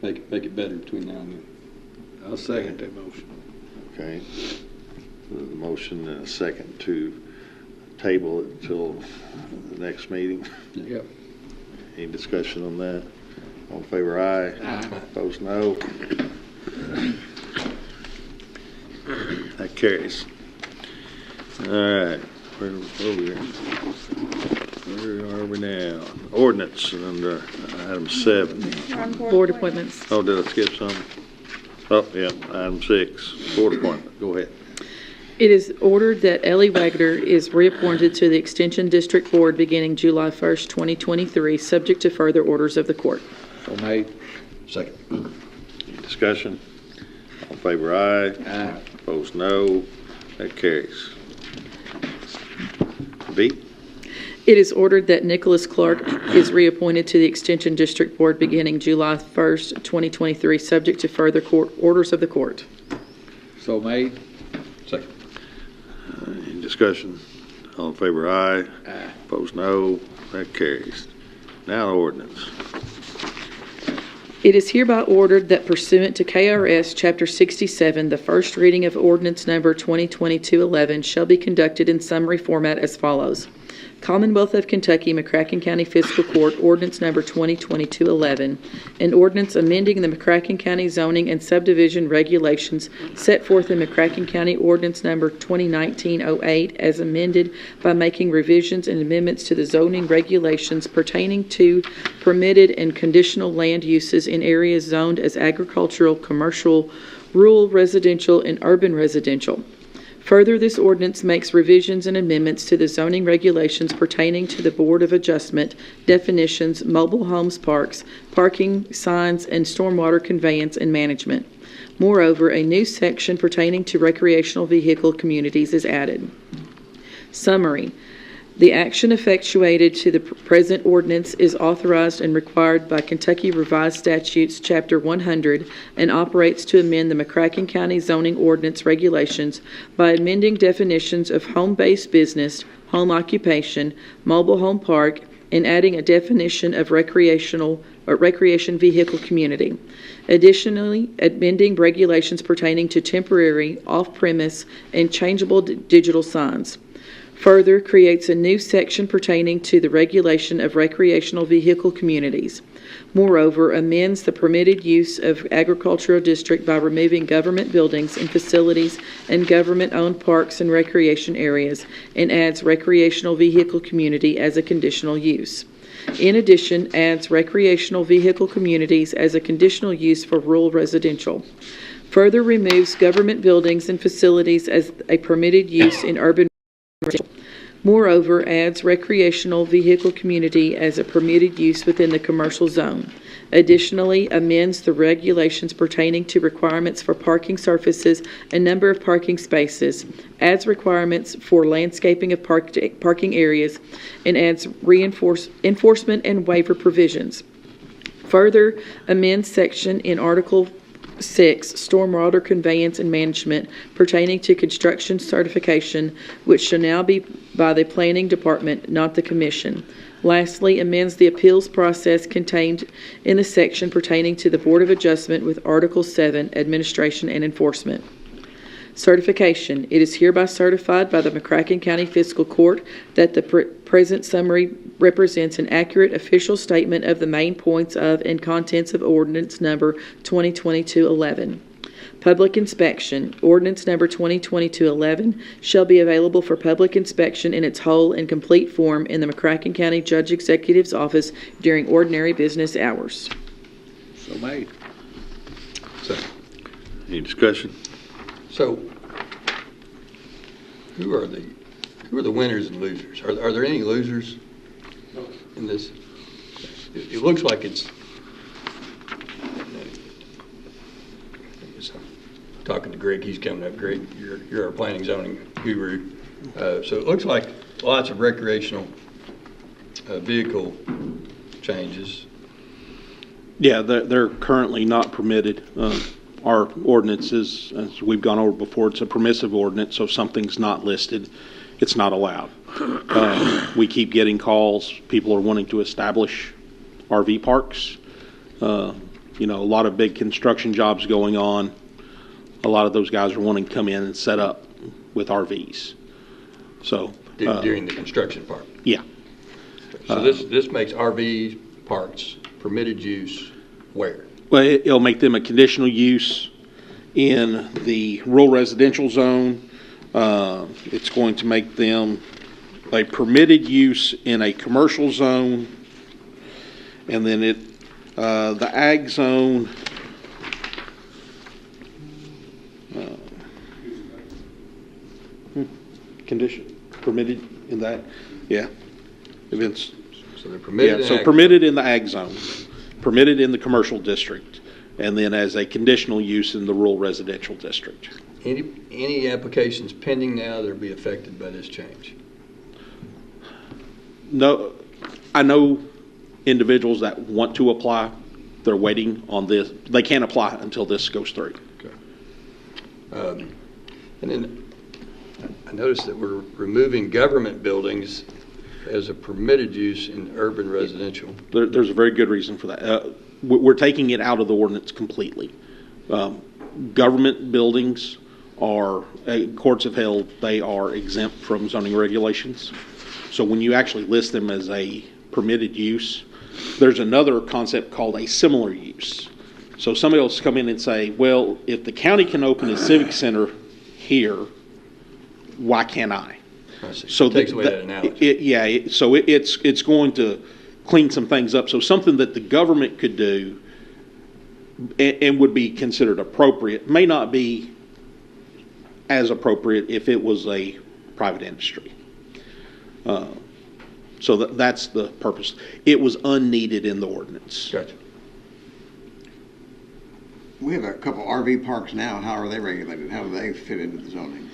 make it better between now and then. I'll second that motion. Okay. The motion and a second to table it until the next meeting. Yep. Any discussion on that? All in favor, aye. Aye. Opposed, no. That carries. All right. Where are we now? Ordinance under item 7. Board appointments. Oh, did I skip something? Oh, yeah, item 6, board appointment. Go ahead. It is ordered that Ellie Wagner is reappointed to the Extension District Board beginning July 1st, 2023, subject to further orders of the court. So made. Second. Any discussion? All in favor, aye. Aye. Opposed, no. That carries. B. It is ordered that Nicholas Clark is reappointed to the Extension District Board beginning July 1st, 2023, subject to further court orders of the court. So made. Second. Any discussion? All in favor, aye. Aye. Opposed, no. That carries. Now ordinance. It is hereby ordered that pursuant to KRS Chapter 67, the first reading of ordinance number 2022-11 shall be conducted in summary format as follows. Commonwealth of Kentucky, McCracken County Fiscal Court, ordinance number 2022-11, an ordinance amending the McCracken County zoning and subdivision regulations set forth in McCracken County ordinance number 2019-08 as amended by making revisions and amendments to the zoning regulations pertaining to permitted and conditional land uses in areas zoned as agricultural, commercial, rural residential, and urban residential. Further, this ordinance makes revisions and amendments to the zoning regulations pertaining to the Board of Adjustment, definitions, mobile homes parks, parking signs, and stormwater conveyance and management. Moreover, a new section pertaining to recreational vehicle communities is added. Summary. The action effectuated to the present ordinance is authorized and required by Kentucky Revised Statutes, Chapter 100, and operates to amend the McCracken County zoning ordinance regulations by amending definitions of home-based business, home occupation, mobile home park, and adding a definition of recreation vehicle community. Additionally, amending regulations pertaining to temporary, off-premise, and changeable digital signs. Further, creates a new section pertaining to the regulation of recreational vehicle communities. Moreover, amends the permitted use of agricultural district by removing government buildings and facilities and government-owned parks and recreation areas, and adds recreational vehicle community as a conditional use. In addition, adds recreational vehicle communities as a conditional use for rural residential. Further, removes government buildings and facilities as a permitted use in urban residential. Moreover, adds recreational vehicle community as a permitted use within the commercial zone. Additionally, amends the regulations pertaining to requirements for parking surfaces and number of parking spaces, adds requirements for landscaping of parking areas, and adds enforcement and waiver provisions. Further, amends section in Article 6, stormwater conveyance and management pertaining to construction certification, which shall now be by the Planning Department, not the Commission. Lastly, amends the appeals process contained in the section pertaining to the Board of Adjustment with Article 7, Administration and Enforcement. Certification. It is hereby certified by the McCracken County Fiscal Court that the present summary represents an accurate official statement of the main points of and contents of Ordinance Number 2022-11. Public inspection. Ordinance Number 2022-11 shall be available for public inspection in its whole and complete form in the McCracken County Judge Executive's office during ordinary business hours. So made. Any discussion? So, who are the winners and losers? Are there any losers in this? It looks like it's. Talking to Greg, he's coming up. Greg, you're our planning zoning guru. So it looks like lots of recreational vehicle changes. Yeah, they're currently not permitted. Our ordinance is, as we've gone over before, it's a permissive ordinance, so if something's not listed, it's not allowed. We keep getting calls. People are wanting to establish RV parks. A lot of big construction jobs going on. A lot of those guys are wanting to come in and set up with RVs. So During the construction part. Yeah. So this makes RV parks permitted use where? Well, it'll make them a conditional use in the rural residential zone. It's going to make them a permitted use in a commercial zone. And then the ag zone, condition, permitted in that, yeah. Events. So they're permitted. Yeah, so permitted in the ag zone, permitted in the commercial district, and then as a conditional use in the rural residential district. Any applications pending now that will be affected by this change? No, I know individuals that want to apply. They're waiting on this. They can't apply until this goes through. Okay. And then I noticed that we're removing government buildings as a permitted use in urban residential. There's a very good reason for that. We're taking it out of the ordinance completely. Government buildings are, courts have held, they are exempt from zoning regulations. So when you actually list them as a permitted use, there's another concept called a similar use. So somebody else come in and say, well, if the county can open a civic center here, why can't I? So it takes away that analogy. So it's going to clean some things up. So something that the government could do and would be considered appropriate may not be as appropriate if it was a private industry. So that's the purpose. It was unneeded in the ordinance. Gotcha. We have a couple RV parks now. How are they regulated? How do they fit into the zoning?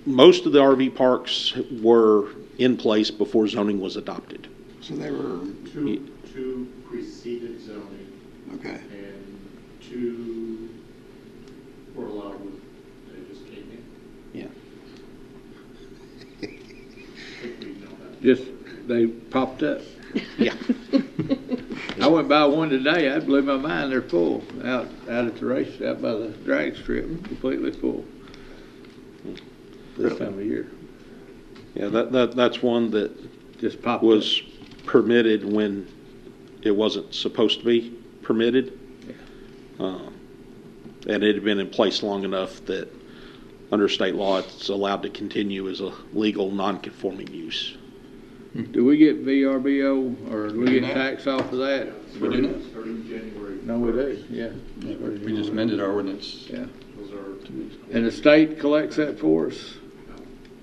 Most of the RV parks were in place before zoning was adopted. So they were, Two preceded zoning, okay. and two were allowed when they just came in. Yeah. I think we know that. Just, they popped up. Yeah. I went by one today, that blew my mind, they're full, out at the race, out by the drag strip, completely full. This time of year, Yeah, that's one that just popped up. was permitted when it wasn't supposed to be permitted. And it had been in place long enough that under state law, it's allowed to continue as a legal non-conforming use. Do we get VRBO, or do we get tax off of that? We do not. Starting January. No, we do, yeah. We just amended our ordinance. Yeah, Those are and the state collects that for us?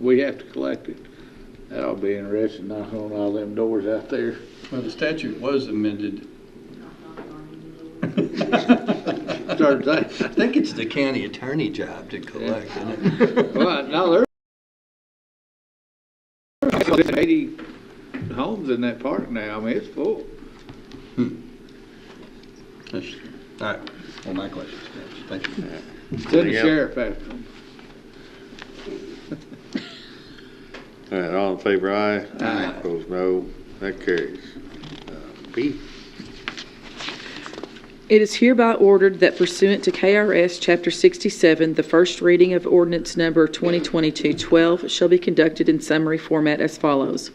We have to collect it. That'll be interesting, knocking on all them doors out there. Well, the statute was amended. Start saying. I think it's the county attorney job to collect, isn't it? Well, now there's 80 homes in that park now. I mean, it's full. That's- All right, all my questions. Thank you. Send the sheriff after them. All right, all in favor, aye. Aye. Opposed, no. That carries. B. It is hereby ordered that pursuant to KRS Chapter 67, the first reading of ordinance number 2022-12 shall be conducted in summary format as follows.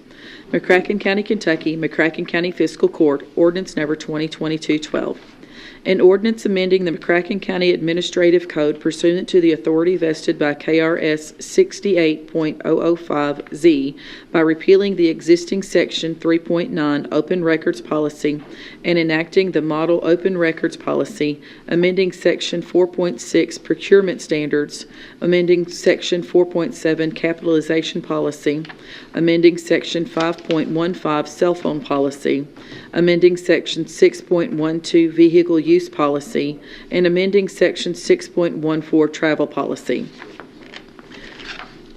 McCracken County, Kentucky, McCracken County Fiscal Court, ordinance number 2022-12. An ordinance amending the McCracken County Administrative Code pursuant to the authority vested by KRS 68.005Z by repealing the existing Section 3.9 Open Records Policy and enacting the Model Open Records Policy, amending Section 4.6 Procurement Standards, amending Section 4.7 Capitalization Policy, amending Section 5.15 Cell Phone Policy, amending Section 6.12 Vehicle Use Policy, and amending Section 6.14 Travel Policy.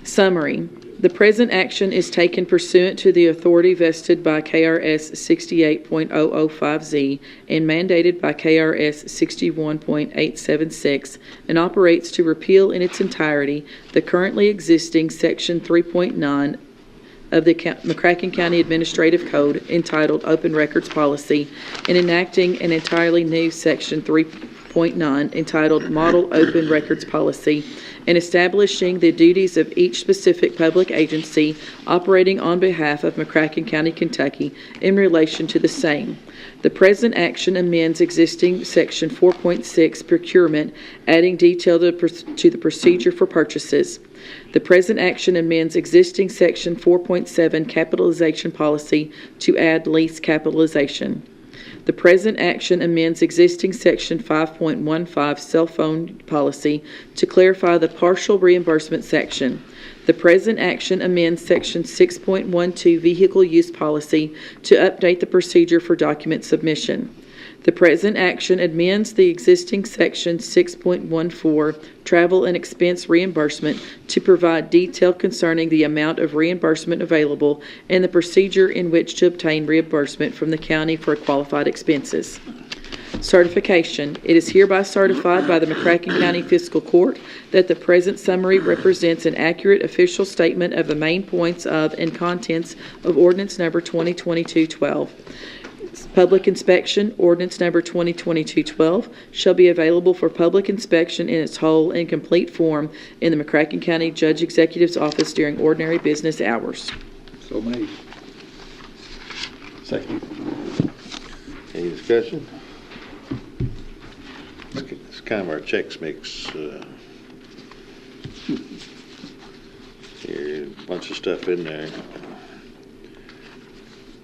Summary. The present action is taken pursuant to the authority vested by KRS 68.005Z and mandated by KRS 61.876 and operates to repeal in its entirety the currently existing Section 3.9 of the McCracken County Administrative Code entitled Open Records Policy and enacting an entirely new Section 3.9 entitled Model Open Records Policy and establishing the duties of each specific public agency operating on behalf of McCracken County, Kentucky in relation to the same. The present action amends existing Section 4.6 Procurement, adding detail to the procedure for purchases. The present action amends existing Section 4.7 Capitalization Policy to add lease capitalization. The present action amends existing Section 5.15 Cell Phone Policy to clarify the partial reimbursement section. The present action amends Section 6.12 Vehicle Use Policy to update the procedure for document submission. The present action amends the existing Section 6.14 Travel and Expense Reimbursement to provide detail concerning the amount of reimbursement available and the procedure in which to obtain reimbursement from the county for qualified expenses. Certification. It is hereby certified by the McCracken County Fiscal Court that the present summary represents an accurate official statement of the main points of and contents of ordinance number 2022-12. Public inspection, ordinance number 2022-12, shall be available for public inspection in its whole and complete form in the McCracken County Judge Executive's office during ordinary business hours. So made. Second. Any discussion? It's kind of our Chex Mix. Here, a bunch of stuff in there.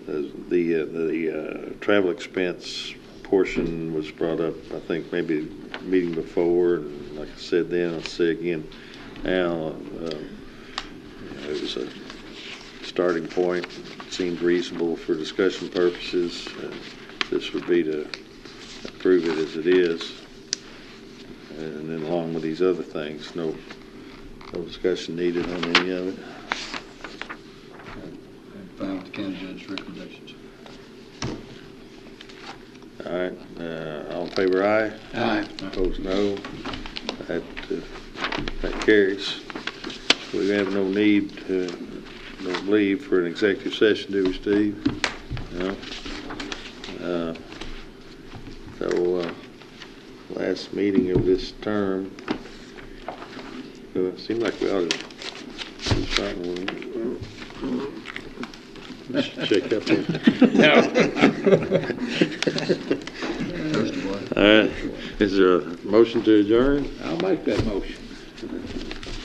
The travel expense portion was brought up, I think, maybe meeting before, and like I said then, I'll say again now, it was a starting point, seemed reasonable for discussion purposes. This would be to approve it as it is. And then along with these other things, no discussion needed on any of it. Fine with the county judge's recommendations. All right, all in favor, aye? Aye. Opposed, no. That carries. We have no need to, don't believe, for an executive session, do we, Steve? No? Last meeting of this term, it seemed like we ought to do something. Check up there. All right, is there a motion to adjourn? I'll make that motion.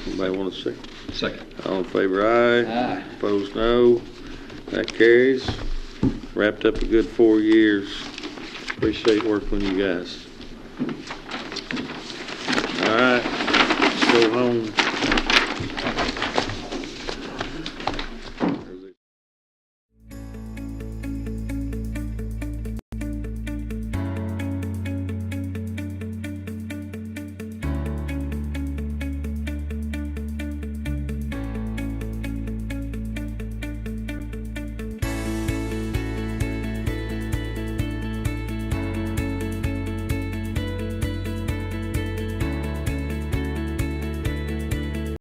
Anybody want to say? Second. All in favor, aye. Aye. Opposed, no. That carries. Wrapped up a good 4 years. Appreciate working with you guys.